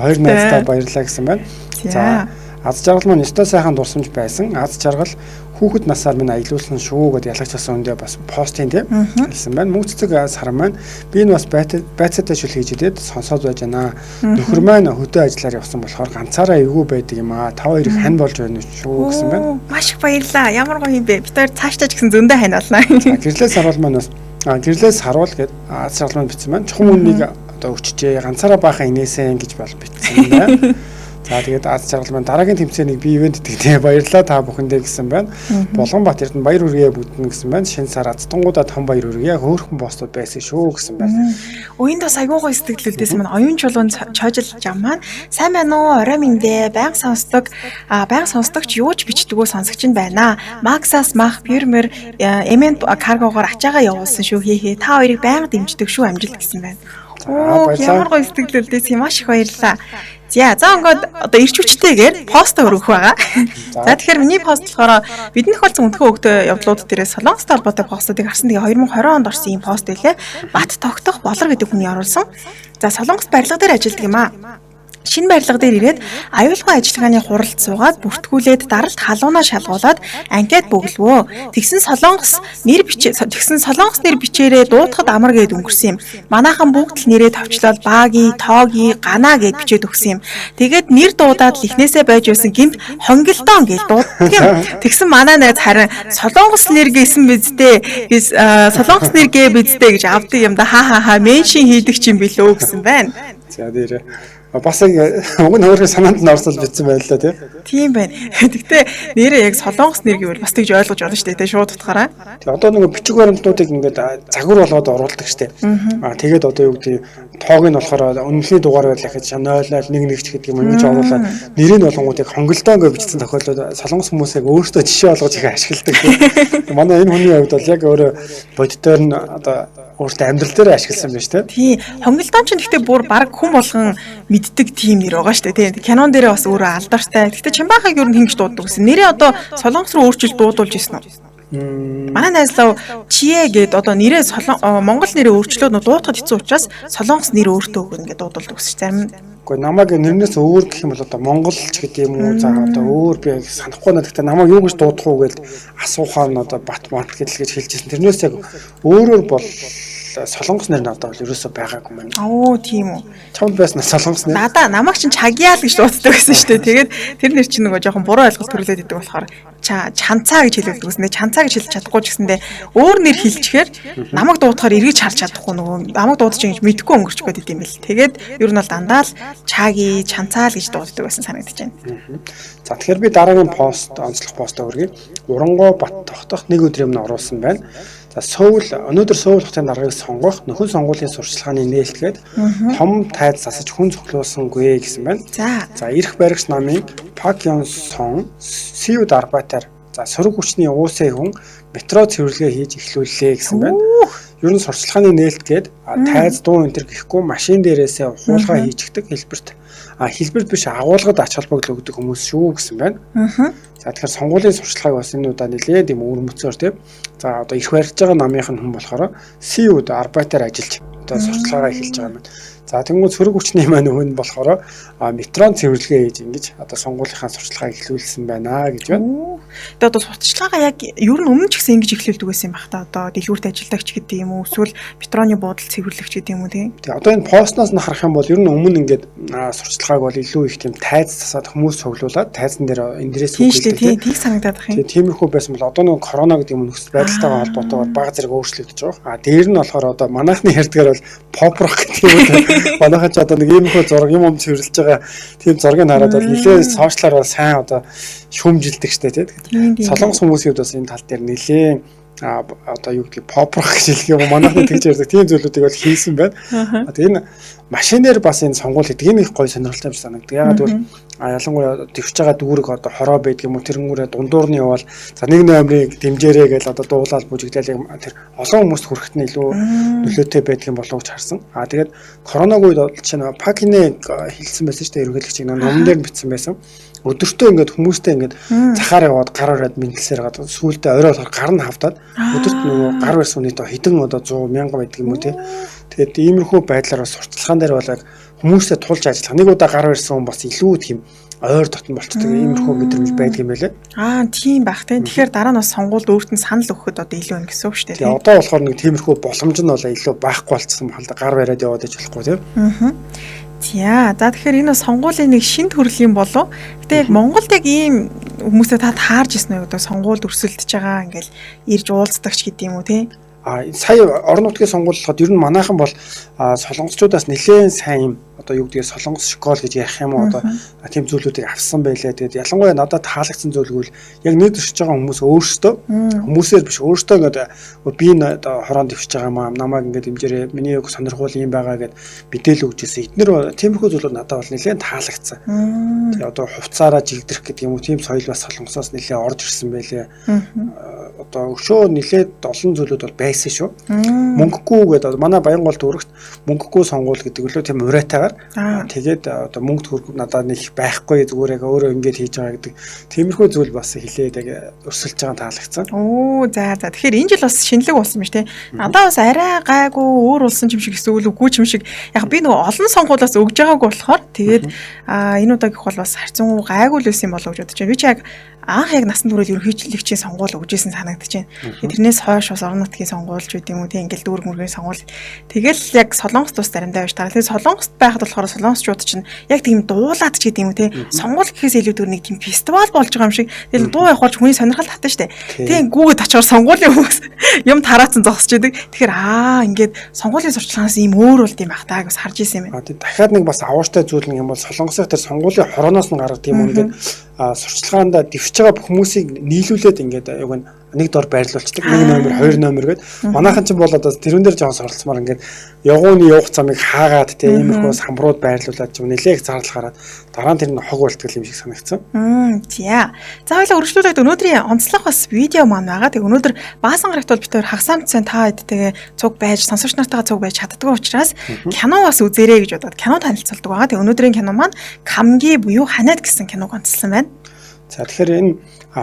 D: Хоёр найздаа баярлалаа гэсэн байна. За аз жаргал маань өстой сайхан дурсамж байсан. Аз жаргал хүүхэд насаар минь аялуулсан шүү гэдээ ялагчсан үндэ бас постын тийм хэлсэн байна. Мөнх цэцэг сар маань би энэ бас байцаатай шүл хийж идээд сонсоод байж байна. Нөхөр маань хөдөө ажиллаар явсан болохоор ганцаараа эвгүй байдаг юм аа. Та хоёрыг хань болж байна шүү гэсэн байна.
C: Маш их баярлалаа. Ямар гоё юм бэ? Бид хоёр цаашдаа ч гэсэн зөндөө хань болно.
D: Гэрлээс харуул маань бас гэрлээс харуул гэдэг аз жаргал маань бичсэн байна. Чухам үннийг одоо өччээ ганцаараа баахан инээсэн гэж бол бичсэн байна. За тэгээд аз жаргал маань дараагийн тэмцээнийг би ивент гэдэг баярлалаа та бүхэндээ гэсэн байна. Булганбаат Эрдэнэ баяр хүргээ бүтнэ гэсэн байна. Шинэ сар Аздангуудаа том баяр хүргээ хөөрхөн бостод байсан шүү гэсэн байна.
C: Үеийн тос айгуугой сэтгэлдээс маань оюун чулуун чойжилж байгаа маань сайн байна уу? Орой миндээ байнга сонсдогч юу ч бичдэггүй сонсогч нь байна. Максас мах Пюрмер эмэн каргогоор ачаагаа явуулсан шүү хээ. Та хоёрыг байнга дэмждэг шүү амжилт гэсэн байна. Оо ямар гоё сэтгэлдээс маш их баярлалаа. За ингээд одоо ирч хүчтэйгээр пост өргөх байгаа. За тэгэхээр миний пост болохоор биднийх болсон өнөхөө өгтөө явдлууд дээрээ Солонгостой холбоотой постуудыг харсан. Тэгээ 2020 онд орсон юм пост байлээ. Бат тогтох болор гэдэг хүний оруулсан. За Солонгос барилга дээр ажилладаг юм аа. Шинэ барилга дээр ирээд аюулгүй ажиллагааны хуралд суугаад бүртгүүлээд даралт халуунаа шалгуулад анкет бөглөвөө. Тэгсэн солонгос нэр бичээрээ дуутахад амар гээд өнгөрсөн юм. Манайхан бүгд л нэрээ товчлоод баги, тооги, гана гэд бичээд өгсөн юм. Тэгээд нэр дуудаад л ихнээсээ байж байсан гинт хонгилдон гэж дууддаг юм. Тэгсэн манай найз харин солонгос нэр гэсэн биздээ гэж солонгос нэр гээ биздээ гэж авдаг юм да ха меншин хийдэг ч юм билөө гэсэн байна.
D: За дээр бас уг нь өөрийнхөө санаанд нь орсол бичсэн байлаа
C: тийм байна. Гэхдээ нэрээ яг солонгос нэр гэвэл бас тэгж ойлгож болно шүү дээ шууд утгаараа.
D: Тэгээ одоо нэг бичиг баримтнуудыг ингээд загвар болгоод оруулдаг шүү дээ. Тэгээд одоо юу гэдэг тоог нь болохоор өмнөний дугаар байл ахиж 0-1 ч гэдэг юм ингэж оруулаад нэрийг болгонгуудыг хонгилдоо гэж бичсэн тохиолдолд солонгос хүмүүс яг өөртөө жишээ олгож их ашигладаг. Манай энэ хүний хувьд бол яг өөрөө бодитоор нь одоо өөртөө амьдрал дээр ашигласан байна шүү дээ.
C: Тийм. Хонгилдон ч гэхдээ бүр баг хүн болгон мэддэг тийм нэр байгаа шүү дээ. Тийм. Canon дээрээ бас өөрөө алдартай. Гэхдээ Чамбахыг юу нэг ингэж дууддаг гэсэн. Нэрээ одоо солонгос руу өөрчилж дуудулж ирсэн үү? Манай найзлаа Чие гээд одоо нэрээ Монгол нэрээ өөрчлөөд дуудахад хэцүү учраас солонгос нэр өөртөө өгөр ингээд дуудулдаг гэсэн зарим.
D: Гэхдээ намайг нэрнээс өөр гэх юм бол одоо монголч гэдэг юм уу за одоо өөр би санахгүй надад гэхдээ намайг юу гэж дуудах уу гэж асуухаар нь одоо бат гэдэл гэж хэлжсэн. Тэрнээс яг өөрөөр бол солонгос нэр надад бол ерөөсөө байгаагүй маань.
C: Оо тийм үү.
D: Чамд байсан солонгос нэр.
C: Надаа намайг чинь Чагяал гэж дууддаг гэсэн шүү дээ. Тэгээд тэр нэр чинь нөгөө жоохон буруу ойлголт төрүүлээд идэг болохоор Чанцаа гэж хэлдэг гэсэн. Чанцаа гэж хэлж чадахгүй ч гэсэндээ өөр нэр хэлчихээр намайг дуудахаар эргэж харж чадахгүй нөгөө намайг дуудаж ингэж мэдэхгүй өнгөрч байдаг юм бэл. Тэгээд ер нь бол дандаа л Чаги, Чанцаа л гэж дууддаг байсан санагдаж байна.
D: За тэгэхээр би дараагийн пост онцлог постоо өргөе. Урангуй бат тогтох нэг өдөр юмна оруулсан байна. За өнөөдөр Сөүл хотын даргаыг сонгох нөхөн сонгуулийн сурчлагын нээлтгээд том тайз засаж хүн цуглуулсангүй гэсэн байна. За эрх баригч намын Пак Ён Сон Сиуд Арбатаар за сөрөг хүчний уусаа хүн метро цэвэрлэгээ хийж эхлүүллээ гэсэн байна. Ер нь сурчлагын нээлтгээд тайз дуу энтер гэхгүй машин дээрээсээ ухуулгаа хийчихдэг хэлбэрт биш агуулгад ач холбогдол өгдөг хүмүүс шүү гэсэн байна. За тэгэхээр сонгуулийн сурчлагыг бас энэ удаа нэлээд юм өрмөцөөр тийм. За одоо их барьж байгаа намынх нь хүн болохоор Сиуд Арбатаар ажиллаж одоо сурчлагаа эхэлж байгаа юм. За тэгмээ сөрөг хүчний маань өвн болохоор метрон цэвэрлэгээ хийж ингэж одоо сонгуулийнхаа сурчлагыг эхлүүлсэн байна гэж байна.
C: Тэгээ одоо сурчлагаа яг ер нь өмнө ч гэсэн ингэж эхлүүлдэг байсан юм бах та одоо дэлгүүрт ажиллагч гэдэг юм уу эсвэл метроны буудал цэвэрлэгч гэдэг юм уу тийм.
D: Тэгээ одоо энэ постноос нь харах юм бол ер нь өмнө ингээд сурчлагааг бол илүү их тийм тайз засаад хүмүүс цуглуулад тайзан дээр энэ дээрээс
C: үгүйдэг тийм санагдаад байх юм.
D: Тиймэрхүү байсан бол одоо нэг корона гэдэг юм нөхцөл байдалтайгаа холбоотойгоор бага зэрэг өөрчлөгдөж байгаа. Дээр нь болохоор одоо манайхны ярьдгаар бол pop rock гэдэг юм. Манайхан ч одоо нэг иймэрхүү зураг юм цэвэрлж байгаа тийм зургийг хараад бол нэлээд сошиалаар бол сайн одоо шүмжилдэг штэ тийм. Солонгос хүмүүсийн хувьд бас энэ тал дээр нэлээд одоо юу гэдэг pop rock гэж хэлэх юм манайхны тэгж ярьдаг тийм зүйлүүдийг бол хийсэн байна. Тэгээ энэ машинаар бас энэ сонгуул гэдэг энэ их гоё сонирхолтой юм санагдав. Ягаад гэвэл ялангуяа төвч байгаа дүүрэг одоо хороо байдаг юм уу тэрнгүүрээ дундуур нь явал за 1 номерыг дэмжээрэй гэж одоо дуулаад бүжигдээл тэр олон хүмүүст хүрэхэд нь илүү нөлөөтэй байдаг юм болов уу гэж харсан. Тэгээд коронавиг үед бол чинь Пакинэ хэлсэн байсан шүү дээ ерөнхийлөгчийг номон дээр бичсэн байсан. Өдөртөө ингээд хүмүүстэй ингээд захаар яваад гар бариад мэдлсээр гаад сүүлдээ орой болохоор гар нь хавтаад өдөрт нөгөө гар барьсан үнэтэй хэдэн одоо 100 мянга байдаг юм уу те. Тэгээд иймэрхүү байдлаар сурталчилгаан дээр бол яг хүмүүстэй тулж ажиллах. Нэг удаа гар барьсан хүн бас илүү тийм ойр дотн болчтой иймэрхүү мэдрэмж байдаг юм байлээ.
C: Тийм байх тийм. Тэгэхээр дараа нь бас сонгуульд өөрт нь санал өгөхөд одоо илүү юм гэсэн үг шүү дээ.
D: Тэгээ одоо болохоор нэг тиймэрхүү боломж нь бол илүү байхгүй болчихсон байна л да гар бариад яваад иж болохгүй тийм.
C: За тэгэхээр энэ сонгуулийн нэг шин төрөл юм болов. Гэтэ яг Монголд яг ийм хүмүүсээ та таарж ирсэн үү одоо сонгуульд өрсөлдөж байгаа ингээл ирж уулздагч гэдэг юм уу те?
D: сая орон нутгийн сонгуулиуд ер нь манайхан бол солонгосчуудаас нэлээд сайн юм одоо юу гэдгийг солонгос школ гэж ярих юм уу одоо тийм зүйлүүдийг авсан байлаа. Тэгээд ялангуяа надад таалагдсан зүйлгүй яг нэг төрж байгаа хүмүүс өөрсдөө хүмүүсээр биш өөрсдөө ингээд би одоо хороонд дэвшиж байгаа юм намайг ингээд хэмжээрээ миний сонирхол юм байгаа гэд мэдээлэл өгчээсэн. Эднэр тиймэрхүү зүйлүүд надад бол нэлээд таалагдсан. Тэгээд одоо хувцаараа жигдэрх гэдэг юм уу тийм соёл бас солонгосоос нэлээд орж ирсэн байлээ. Одоо өшөө нэлээд олон зүйлүүд бол байсан шүү. Мөнгөгүй гэдэг манай Баянгол дүүрэгт мөнгөгүй сонгуул гэдэг үлээ тийм уриатайгаар тэгээд одоо мөнгө төгрөг надад нэг байхгүй зүгээр яг өөрөө ингэж хийж байгаа гэдэг тиймэрхүү зүйл бас хилээд яг өрсөлдөж байгаа таалагдсан.
C: Оо за тэгэхээр энэ жил бас шинэлэг болсон биз дээ. Надад бас арай гайгүй өөр улсын юм шиг эсвэл үгүй юм шиг яг би нөгөө олон сонгуулиас өгж байгаагүй болохоор тэгээд энэ удаагийнх бол бас харьцангуй гайгүй л байсан юм болов гэж бодож байна. Би ч яг анх яг насан туршид ерөнхийлөгчийн сонгуул өгжсэн санагдаж байна. Тэрнээс хойш бас орон нутгийн сонгуулж байт юм уу тийм ингээл дүүрэг мөргийн сонгуул. Тэгэл яг солонгос тус заримдаа байж таа. Тэгээд солонгост байхад болохоор солонгосчууд чинь яг тийм дуулаад ч гэдэг юм уу тийм сонгуул гэхээс илүүгээр нэг тийм фестивал болж байгаа юм шиг. Тэгэл дуу явах болж хүний сонирхол татна штэ. Тийм гүүгээд очоор сонгуулийн хүмүүс юм тараацсан зогсож идэг. Тэгэхээр ингээд сонгуулийн сурчлагаас ийм өөр болд юм бах таа гэж харж исэн юм байна.
D: Дахиад нэг бас авууштай зүйл нэг юм бол солонгосоор тэр сонгуулийн хорооноос нь гаргадаг юм уу ингээд сурчлагаанда дэвшиж байгаа бүх хүмүүсийг нийлүүлээд ингээд яг нэг дор байрлуулцдаг. 1 номер 2 номер гээд манайхан ч бол одоо тэрүүн дээр жоон суралцмаар ингээд явгууны явах замыг хаагаад тийм иймэрхүү самбрууд байрлуулад юм нэлээх зардал гараад дараа нь тэр нь хог болтгол юм шиг санагдсан.
C: За хоёлаа өргөжлүүлээд өнөөдрийн онцлог бас видео маань байгаа. Тэг өнөөдөр Баасан гарагт бол бид хоёр хагасамцсан та хэдтэйгээ цуг байж сонсогч нартайгаа цуг байж чаддгүй учраас кино бас үзээрэй гэж бодоод кино танилцуулдаг байгаа. Тэг өнөөдрийн кино маань Камги буюу ханаад гэсэн киног онцлсан байна.
D: За тэгэхээр энэ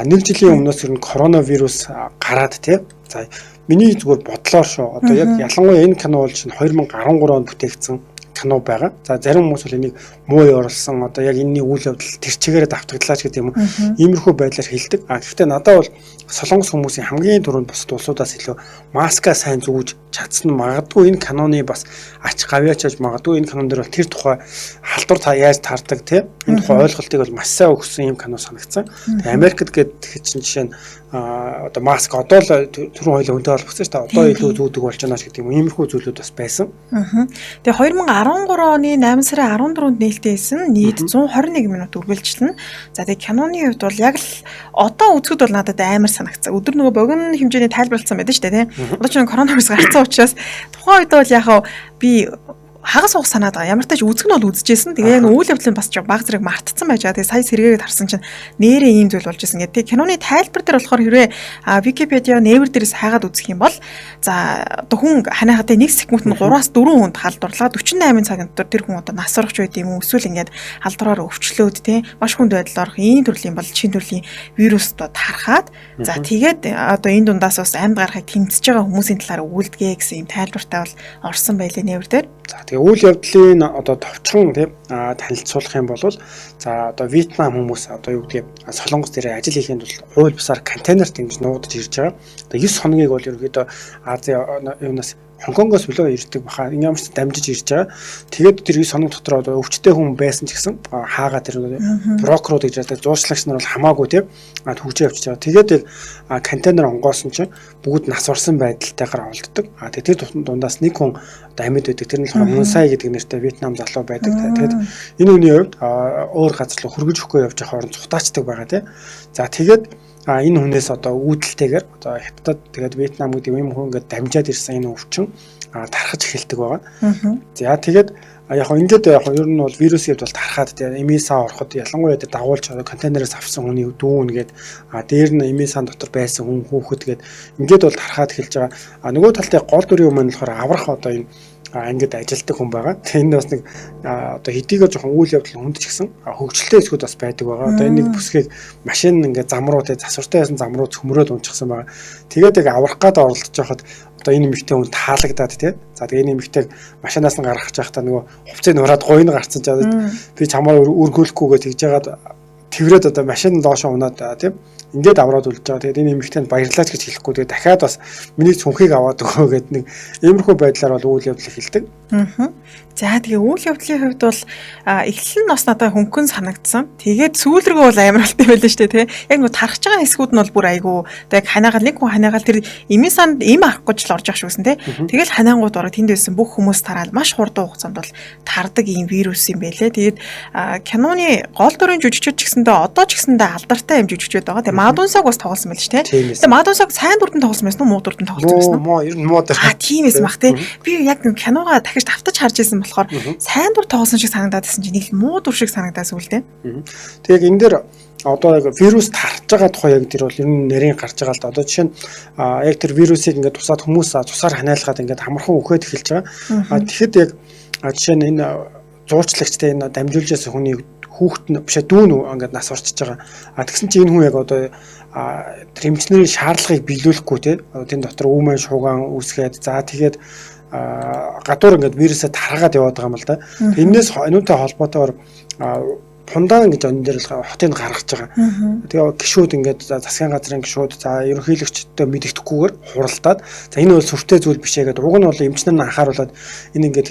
D: нэг жилийн өмнөөс ер нь коронавирус гараад тийм. За миний зүгээр бодлоор шүү. Одоо яг ялангуяа энэ кино бол чинь 2013 онд бүтээгдсэн кино байгаа. За зарим хүмүүс бол энийг муу явуулсан. Одоо яг энэний үйл явдал тэр чигээрээ давтагдлаач гэдэг юм уу. Иймэрхүү байдлаар хэлдэг. Гэхдээ надад бол солонгос хүмүүсийн хамгийн түрүүнд бусад улсуудаас илүү маска сайн зүүж чадсан магадгүй энэ киноны бас ач гавьяач аж магадгүй энэ кинон дээр бол тэр тухай халдвар та яаж таардаг тийм энэ тухай ойлголтыг бол маш сайн өгсөн юм кино санагдсан. Тэгээ Америкт гэдэг чинь жишээ нь одоо маск одоо л түрүүн хоёлоо хүнтэй холбогдсон шүү дээ. Одоо илүү зүүдэг болж байна ч гэдэг юм. Иймэрхүү зүйлүүд бас байсан.
C: Тэгээ 2013 оны 8 сарын 14-нд нээлттэйсэн нийт 121 минут үргэлжилнэ. За тэгээ киноны хувьд бол яг л одоо үзэхэд бол надад амар санагдсан. Өдөр нөгөө богино хэмжээний тайлбарлалцсан байдаг шүү дээ тийм. Одоо ч коронавирус гарсан учраас тухайн үед бол яг би хагас уус санаад байгаа. Ямар ч тач үзэх нь бол үзчихсэн. Тэгээ үйл явдлын бас жоо баг зэрэг мартцсан байж байгаа. Тэгээ сая сэргээгээд харсан чинь нэрээ ийм зүйл болж исэн гэдэг. Киноны тайлбар дээр болохоор хэрвээ Википедиа нээвэр дээрээс хайгаад үзэх юм бол за одоо хүн ханаахад 1 секунд нь 3-4 хүнд халдварлаа 48 цагийн дотор тэр хүн одоо насрагч байд юм уу эсвэл ингээд халдвараар өвчлөөд тий маш хүнд байдал орох ийм төрлийн бол чин төрлийн вирус одоо тархаад за тэгээд одоо энэ дундаас бас амьд гарахыг тэмцэж байгаа хүмүүсийн талаар өгүүлдэгэ гэсэн ийм тайлбартай бол орсон байлээ нээвэр дээр.
D: За тэгээ үйл явдлын одоо товчхон тийм танилцуулах юм бол за одоо Вьетнам хүмүүс одоо юу гэдэг солонгос дээр ажил хийхэд бол хууль бусаар контейнерт ингэж нуугдаж ирж байгаа. Одоо 9 хоногийг бол ерөөдөө Азийн юунаас Хонконгоос билүү ирдэг баха. Ямар ч дамжиж ирж байгаа. Тэгээд тэр 9 хоног дотор одоо өвчтэй хүн байсан ч гэсэн хаагаа тэр брокерууд гэж ярьдаг зуурчлагч нар бол хамаагүй тийм хөгжөө явчихж байгаа. Тэгээд контейнер онгоосон чинь бүгд нас орсон байдалтайгаар олддог. Тэгээд тэр дундаас нэг хүн одоо амьд байдаг. Тэр нь болохоор Мунсай гэдэг нэртэй Вьетнам залуу байдаг. Тэгээд энэ хүний хувьд өөр газар руу хөргөж өгөхгүй явж байгаа хооронд цухтаачдаг байгаа тийм. За тэгээд энэ хүнээс одоо үүдэлтэйгээр одоо хятадд тэгээд Вьетнам гэдэг юм хүн ингээд дамжаад ирсэн энэ өвчин тархаж эхэлдэг байгаа. За тэгээд яг ингээд яг ер нь бол вирусын хувьд бол тархаад тэгээд эмээсаа ороход ялангуяа тэр дагуулж контейнероос авсан хүний дүүн гээд дээр нь эмээсаа дотор байсан хүн хүүхэд гээд ингээд бол тархаад эхэлж байгаа. Нөгөө талтай гол дүрийн юм нь болохоор аврах одоо энэ ингээд ажилтдаг хүн байгаа. Тэгээ энэ бас нэг одоо хэдийгээр жоохон үйл явдал хүндч гисэн хөгжилтэй эсгүүд бас байдаг байгаа. Одоо энэ нэг бүсгийг машин ингээд зам руу тэ засвартай байсан зам руу цөмрөөд унчихсан байгаа. Тэгээд яг аврах гээд оролдож байхад одоо энэ эмэгтэй хүн таалагдаад тий. За тэгээ энэ эмэгтэйг машинаас нь гаргах байхдаа нөгөө хувцсыг нураад гойно гарцсан жаад би чамаар өргүүлэхгүйгээ тэгж яагаад тэрвэрэд одоо машин доошоо унаад тий. ингээд аваад үлж байгаа. Тэгээд энэ эмэгтэйнд баярлаач гэж хэлэхгүй. Тэгээд дахиад бас миний цүнхийг аваад өгөө гэдэг нэг иймэрхүү байдлаар бол үйл явдал эхэлдэг.
C: За тэгээ үйл явдлын хувьд бол эхлэл нь бас надад хөнгөн санагдсан. Тэгээд сүүл рүү бол амар болтой байлаа шүү дээ, тий. Яг нөгөө тархаж байгаа хэсгүүд нь бол бүр айгүй. Тэгээд ханаагаал нэг хүн ханаагаал тэр эмийн санд эм авахгүй ч л орж явах шүүсэн, тий. Тэгэл ханаангууд ороод тэнд байсан бүх хүмүүс тараад маш хурдан хугацаанд бол тардаг ийм вирус юм байлээ. Тэгээд киноны гол дүрийн жүжигчид ч гэсэндээ одоо ч гэсэндээ алдартай юм жүжигчид байгаа. Тэгээд Мадунсаг бас тоглосон байл ш, тий. Тэгээд Мадунсаг сайн дүрдэн тоглосон байсан уу, муу дүрдэн тоглосон байсан уу?
D: Муу, ер нь муу дээр.
C: Тийм эсмах, тий. Би яг киногоо дахиж давтаж харж байсан болохоор сайн дур тоглосон шиг санагдаад байсан чинь нэг муу дур шиг санагдаад сүлдээ.
D: Тэгээд энэ дээр одоо яг вирус тарж байгаа тухай яг тэр бол ер нь нэрийн гарч байгаа л да. Одоо жишээ нь яг тэр вирусыг ингээд тусаад хүмүүс цусаар ханиалгаад ингээд хамархан үхээд эхэлж байгаа. Тэгэхэд яг жишээ нь энэ зуурчлагчтай энэ дамжуулжээс хүний хүүхэд нь бишээ дүүн ингээд нас орчиж байгаа. Тэгсэн чинь энэ хүн яг одоо тэр эмчнэрийн шаардлагыг биелүүлэхгүй те. Тэн дотор үүмэн шуугаан үүсгээд за тэгээд гадуур ингээд вирусаа тараагаад яваад байгаа юм л да. Энээс энүүтэй холбоотойгоор пундаан гэж энэ дээр л хотыг гаргаж байгаа. Тэгээ гişүүд ингээд засгийн газрын гişүүд за ерөнхийлөгчдөө мэддэхгүйгээр хуралдаад за энэ бол сүртэй зүйл биш ээ гэдэг. Уг нь бол эмчнэр нь анхааруулад энэ ингээд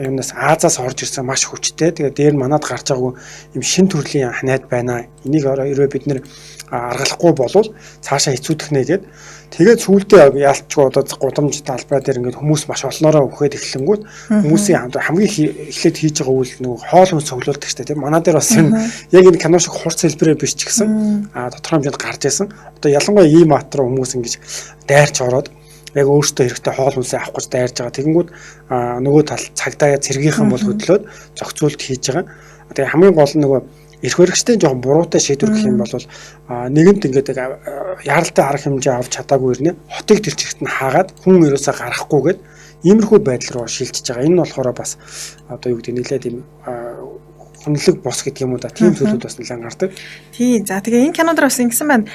D: юунаас Азаас орж ирсэн маш хүчтэй. Тэгээ дээр нь манад гарч байгаагүй юм шин төрлийн ханайд байна. Энийг ерөө бид нэр аргалахгүй болвол цаашаа хэцүүдэх нэ гэдэг. Тэгээд сүүлдээ яалтчгүй одоо гудамж талбай дээр ингээд хүмүүс маш олноороо өгөхөд эхлэнгүүт хүмүүсийн хамгийн эхлээд хийж байгаа үйл нөгөө хоол хүнс цоглуулдаг штэ тийм манай дээр бас энэ яг энэ кино шиг хурц хэлбэрээр биш ч гэсэн тодорхой хэмжээнд гарч ирсэн. Одоо ялангуяа ийм матруу хүмүүс ингэж дайрч ороод яг өөртөө хэрэгтэй хоол хүнсээ авах гэж дайрж байгаа. Тэгэнгүүт нөгөө тал цагдаа цэргийнхэн бол хөдлөөд зохицуулт хийж байгаа. Тэгээ хамгийн гол нь нөгөө эрх баригчдын жоохон буруутай шийдвэр гэх юм бол нэгэнт ингээд яралтай арга хэмжээ авч чадаагүй нэ хотыг тэр чигт нь хаагаад хүн ерөөсөө гарахгүйгээд иймэрхүү байдал руу шилжиж байгаа. Энэ нь болохоор бас одоо юу гэдэг нэлээд юм хүнлэг бос гэдэг юм уу да тийм зүйлүүд бас нэлээд гардаг.
C: Тийм. За тэгээ энэ кинонд бас ингэсэн байна.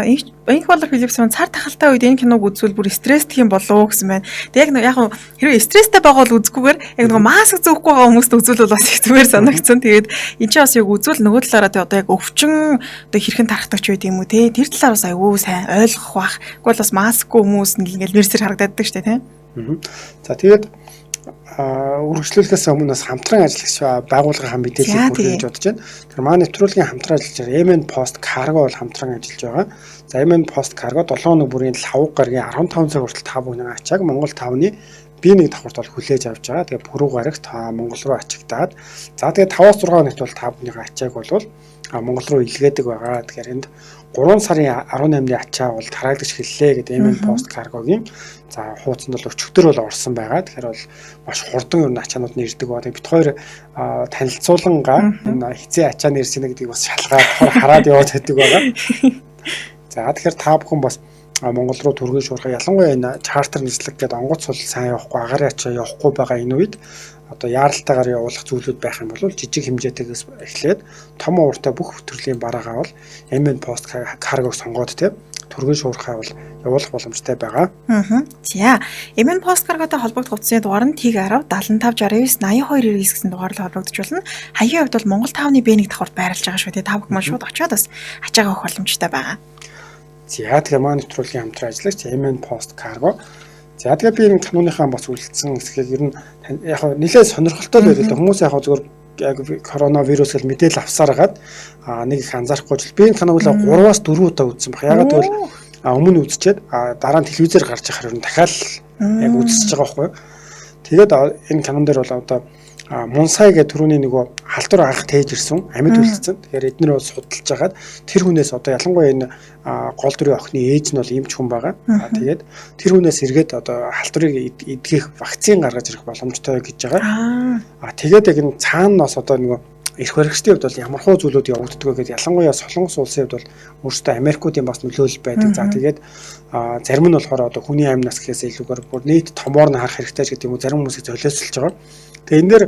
C: Энх болор Филипс маань цар тахалтай үед энэ киног үзвэл бүр стресстэй юм болоо гэсэн байна. Тэг яг хэрвээ стресстэй байгаа бол үзэхгүйгээр яг нэг маск зөөхгүй байгаа хүмүүст үзвэл бас их зүгээр санагдсан. Тэгээд энэ ч бас яг үзвэл нөгөө талаараа одоо яг өвчин одоо хэрхэн тархдаг ч байд юм уу те. Тэр талаар бас аюу сайн ойлгох бах. Тэгвэл бас маскгүй хүмүүс ингээл нэрсэр харагддаг штэ те.
D: За тэгээд үргэлжлүүлэхээс өмнө бас хамтран ажиллагч байгууллагын мэдээллийг хүргэж бодож байна. Тэр маань нэвтрүүлгийн хамтран ажиллаж байгаа MN Post Cargo бол хамтран ажиллаж байгаа. За MN Post Cargo 7 хоног бүрийн 5 гарагийн 15 цаг хүртэл 5 бүхний ачааг Монгол 5-ны B1 давхарт бол хүлээж авч байгаа. Тэгээ пүрэв гарагт Монгол руу ачигдаад за тэгээ 5-6 хоногт бол 5 бүхний ачааг бол Монгол руу илгээдэг байгаа. Тэгэхээр энд 3 сарын 18-ны ачаа бол тараагдаж эхэллээ гэдэг MN Post Cargo-гийн за хуудсанд бол өчигдөр бол орсон байгаа. Тэгэхээр бол маш хурдан ер нь ачаанууд нэрдэг байгаа. Бид хоёр танилцуулангаа энэ хизээ ачаа нэрсэнэ гэдгийг бас шалгаад хараад яваад байдаг байгаа. За тэгэхээр та бүхэн бас Монгол руу түргэн шуурхаа ялангуяа энэ чартер нислэг гэдэг онгоц сул сайн явахгүй агаар ачаа явахгүй байгаа энэ үед одоо яаралтайгаар явуулах зүйлүүд байх юм бол жижиг хэмжээтэйгээс эхлээд том ууртай бүх төрлийн бараагаа бол MN Post Cargo-г сонгоод тийм түргэн шуурхаа бол явуулах боломжтой байгаа.
C: За MN Post Cargo-тай холбогдох утасны дугаар нь TG10 7569 8299 гэсэн дугаараар холбогдож болно. Хаягийн хувьд бол Монгол 5-ны B1 давхарт байрлаж байгаа шүү дээ. Та бүхэн маань шууд очиод бас ачаагаа авах боломжтой байгаа.
D: За тэгээ маань нэвтрүүлгийн хамтран ажиллагч MN Post Cargo. За тэгээ би энэ киноныхаа бас үлдсэн хэсгийг ер нь яг нэлээд сонирхолтой байл л хүмүүс яг зөвхөн яг коронавирус гэж мэдээлэл авсаар хагаад нэг их анзаарахгүй л би энэ киног л 3-аас 4 удаа үзсэн баг. Ягаад гэвэл өмнө үзчихэд дараа нь телевизээр гарч ирэх хэрэг дахиад яг үзчихэж байгаа байхгүй юу. Тэгээд энэ кинон дээр бол одоо Мунсай гэдэг түрүүний нөгөө халдвар анх тээж ирсэн амьд үлдсэн. Тэгэхээр эдгээр бол судалж хагаад тэр хүнээс одоо ялангуяа энэ гол дүрийн охины ээж нь бол эмч хүн байгаа. Тэгээд тэр хүнээс эргээд одоо халдварыг эдгэх вакцин гаргаж ирэх боломжтой гэж байгаа. Тэгээд яг энэ цаанаас одоо нөгөө эрх баригчдын хувьд бол ямар хуу зүйлүүд явагддаг вэ гэдээ ялангуяа Солонгос улсын хувьд бол өөрсдөө Америкуудын бас нөлөөлөл байдаг. За тэгээд зарим нь болохоор одоо хүний амнаас гэхээс илүүгээр бүр нийт томоор нь харах хэрэгтэй гэдэг юм уу зарим хүмүүсийг золиослж байгаа. Тэгээ энэ дэр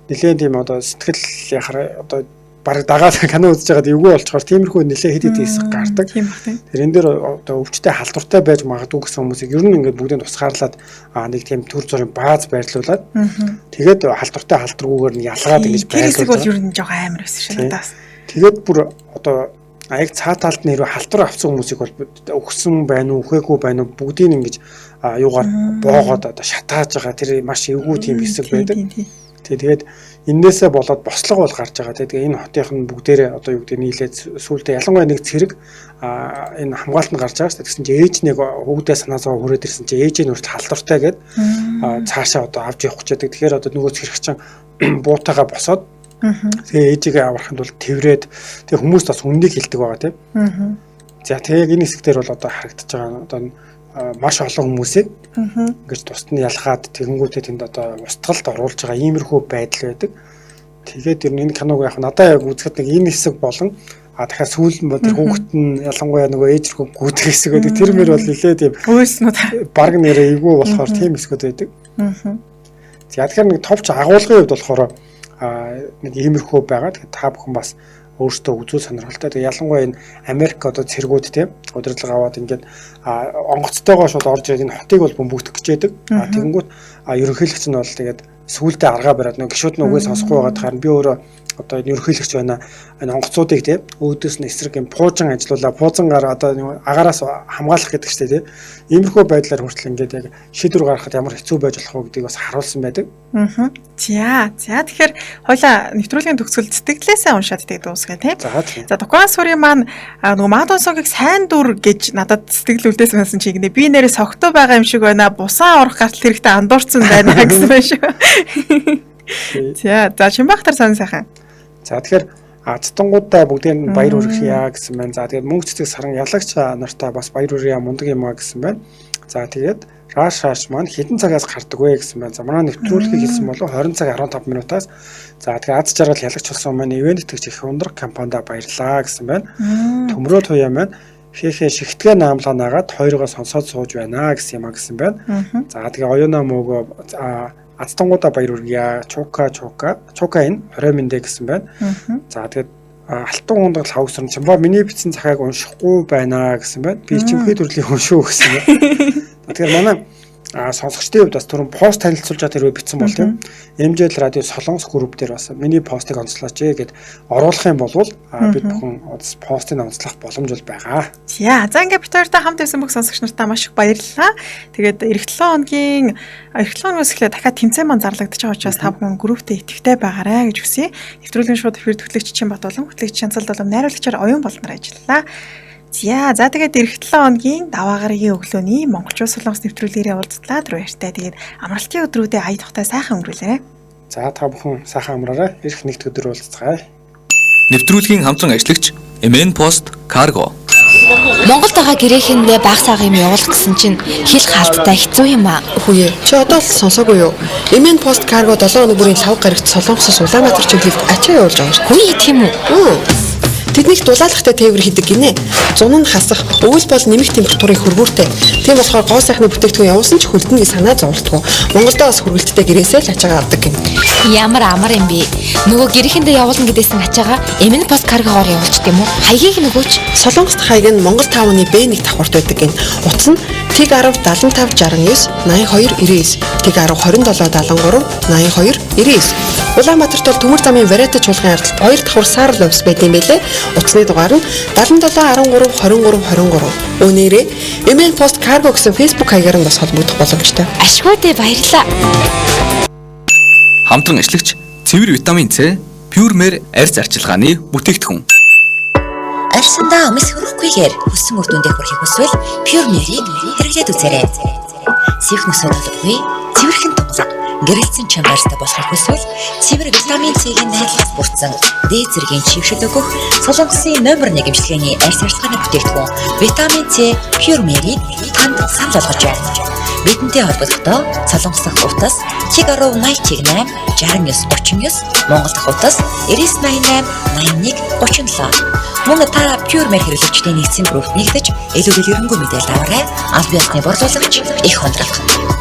D: нэлээд тийм одоо сэтгэл яхаар одоо бараг дагаад кино үзэж байгаад эвгүй болчоор тиймэрхүү нэлээд хэд хэд хэсэг гардаг. Тэр энэ дэр одоо өвчтэй халдвартай байж магадгүй гэсэн хүмүүсийг ер нь ингээд бүгдийг тусгаарлаад нэг тийм төр зүрийн бааз байрлуулад тэгээд халдвартай халдваргүйгээр нь ялгаад ингэж байрлуулдаг.
C: Тэр бол ер нь жоохон амар байсан шээ надаас.
D: Тэгээд бүр одоо яг цаа талд нэрөө халтар авсан хүмүүсийг бол өгсөн байна уу, өгөөгүй байна уу бүгдийг ингэж юугаар боогоод одоо шатааж байгаа тэр маш эвгүй тийм хэсэг байдаг. Тэгээд эннээсээ болоод бослого бол гарч байгаа. Тэгээд энэ хотынх нь бүгдээрээ одоо юу гэдэг нийлээд сүүлдээ ялангуяа нэг цэрэг энэ хамгаалалт нь гарч байгаа шүү дээ. Тэгсэн чинь ээж нэг хүүхдээ санаа зовоо хүрээд ирсэн чинь ээж нь хүртэл халдвартай гээд цаашаа одоо авч явах гэж байдаг. Тэгэхээр одоо нөгөө цэрэгчин буутаага босоод тэгээ ээжигээ авраханд бол тэрврээд тэгээ хүмүүст бас үндийг хэлдэг байгаа тийм. За тэгээ яг энэ хэсгээр бол одоо харагдаж байгаа одоо маш олон хүмүүсийг ингэж тусад нь ялгаад тэгэнгүүтээ тэнд одоо устгалд оруулж байгаа иймэрхүү байдал байдаг. Тэгээд ер нь энэ киног яг надад яг үзэхэд нэг энэ хэсэг болон дахиад сүүл нь тэр хүүхэд нь ялангуяа нөгөө ээж рүү гүйдэг хэсэг байдаг. Тэр мөр бол нэлээ тийм баг нэрээ эвгүй болохоор тийм хэсгүүд байдаг. За тэгэхээр нэг товч агуулгын хувьд болохоор нэг иймэрхүү байгаа. Тэгэхээр та бүхэн бас өөртөө үзүүл сонирхолтой. Тэгээ ялангуяа энэ Америк одоо цэргүүд тийм удирдлага аваад ингээд онгоцтойгоо шууд орж ирээд энэ хотыг бол бөмбөгдөх гэж байдаг. Тэгэнгүүт ерөнхийлөгч нь бол тэгээд сүүлдээ аргаа бариад нөгөө гişүүд нүгээс сонсохгүй байгаад харин би өөрөө одоо энэ ерөнхийлөгч байна. Энэ онгоцуудыг тийм өөдөөс нь эсрэг юм пуужин ажиллуулаа. Пуужингаар одоо нөгөө агаараас хамгаалах гэдэг чинь тийм. Иймэрхүү байдлаар хүртэл ингээд яг шийдвэр гаргахад ямар хэцүү байж болох вэ гэдгийг бас харуулсан байдаг.
C: За тэгэхээр хоёлаа нэвтрүүлгийн төгсгөл сэтгэлээсээ уншаад тэгээд дуусгая тийм. За Докуан сүрийн маань нөгөө Мадонсогийг сайн дүр гэж надад сэтгэл үлдээсэн чинь би нэрээ согтуу байгаа юм шиг байна. Бусаа орох гартал хэрэгтэй андуурсан байна гэсэн байна шүү. За Чимбахтар сонь сайхан.
D: За тэгэхээр Азтангуудаа бүгдийн баяр хүргье гэсэн байна. За тэгээд мөнгө цэцэг саран ялагч нартай бас баяр хүргье мундаг юм а гэсэн байна. За тэгээд Раш маань хэдэн цагаас гардаг вэ гэсэн байна. За манай нэвтрүүлгийг хэлсэн болов 20 цаг 15 минутаас. За тэгээд Аз жаргал ялагч болсон маань ивент итгэж их ундрах кампанид баярлаа гэсэн байна. Төмрөө туяа маань Хэхэ шигтгэ наамлаа нагаад хоёроо сонсоод сууж байна гэсэн юм а гэсэн байна. За тэгээд оюуна мөөгөө Азтангуудаа баяр хүргье. Чука энэ 20 минут гэсэн байна. За тэгээд алтан хундгал хавсрын чимба миний бичсэн захааг уншихгүй байна гэсэн байна. Би чимхий төрлийг уншуу гэсэн байна. Тэгэхээр манай сонсогчдын хувьд бас түрүүн пост танилцуулж байгаа тэрөө бичсэн бол тийм MJL радио Солонгос групп дээр бас миний постыг онцлооч гэд оруулах юм бол бид бүхэн постыг онцлох боломж бол байгаа.
C: За ингээд бид хоёртой хамт байсан бүх сонсогч нартаа маш их баярлалаа. Тэгээд эх 7 хоногоос эхлээд дахиад тэмцээн маань зарлагдаж байгаа учраас та бүхэн групптэй идэвхтэй байгаарай гэж хүсье. Нэвтрүүлгийн шууд эфир хөтлөгч Чимбат болон хөтлөгч Чанцалд болон найруулагчаар оюун болноор ажиллалаа. За тэгээд эх 7 хоногийн даваа гарагийн өглөөний монголчууд солонгос нэвтрүүлгээрээ уулзлаа. Түр баяртай. Тэгээд амралтын өдрүүдэд ая тухтай сайхан өнгөрүүлээрэй.
D: За та бүхэн сайхан амраарай. Ирэх нэгд өдөр уулзцгаая.
A: Нэвтрүүлгийн хамтран ажиллагч MN Post Cargo.
E: Монголд байгаа гэрээхэндээ баг цагаан юм явуулах гэсэн чинь хэл хаалттай хэцүү юм аа.
F: Хүүе. Чи одоо л сонсоогүй юу? MN Post Cargo 7 өнөг бүрийн 5 гарагт Солонгосоос Улаанбаатар чиглэлд ачаа явуулж байгаа шүү.
E: Хүүе тийм үү?
F: Тэднийг дулаалгатай тээвэр хийдэг гинэ. Зун нь хасах, өвөл бол нэмэх температурын хөрвүүртэй. Тийм болохоор гоо сайхны бүтээгдэхүүн явуулсан ч хөлдний санаа зовлтгоо. Монголдоо бас хөрвөлттэй гэрээсээ л ачаагаа авдаг гин.
E: Ямар амар юм бэ? Нөгөө гэрээхэндээ явуулна гэдээсэн ачаагаа MN Post Cargo-оор явуулчих юм уу? Хаягийг нөгөөч.
F: Солонгост хаяг нь Монгол 5-ны B1 давхарт байдаг гин. Утас нь Тэг 10 75 69 82 99. Тэг 10 27 73 82 99. Улаанбаатарт бол төмөр замын Варета чуулган ардалт 2 давхар саарл офис байт юм байлээ. Утасны дугаар нь 77 13 23 23. Өнөөрөө MN Post Cargo гэсэн Facebook хаягаар нь бас холбогдох боломжтой.
E: Ашгүйдээ баярлалаа.
A: Хамтран ажиллагч цэвэр витамин С, Pure Mare арьс арчилгааны бүтээгдэхүүн.
B: Арьсандаа өмс хөрөхгүйгээр хүссэн үр дүндээ хүрэхийг хүсвэл Pure Mare-ийг хэрэглээд үзээрэй. Сих нүсүүд олбгүй, цэвэрхэн тунгалаг, гэрэлцэн чамбарстай болохыг хүсвэл цэвэр витамин С-ийн найдварлаж бүрдсэн дээд зэргийн чившил өгөх Солонгосын номер 1 эмчилгээний арьс арчилгааны бүтээгдэхүүн витамин С Pure Mare-ийг танд санал болгож байна. Бидэнтэй холбогдоход Солонгос дахь утас ХГ 89 69 39, Монгол дахь утас 9988 81 37. Мөн та Pure Mare хэрэглэгчдийн нэгдсэн группт нэгдэж илүү дэлгэрэнгүй мэдээлэл аваарай. Аль биесны борлуулагч их хондрох.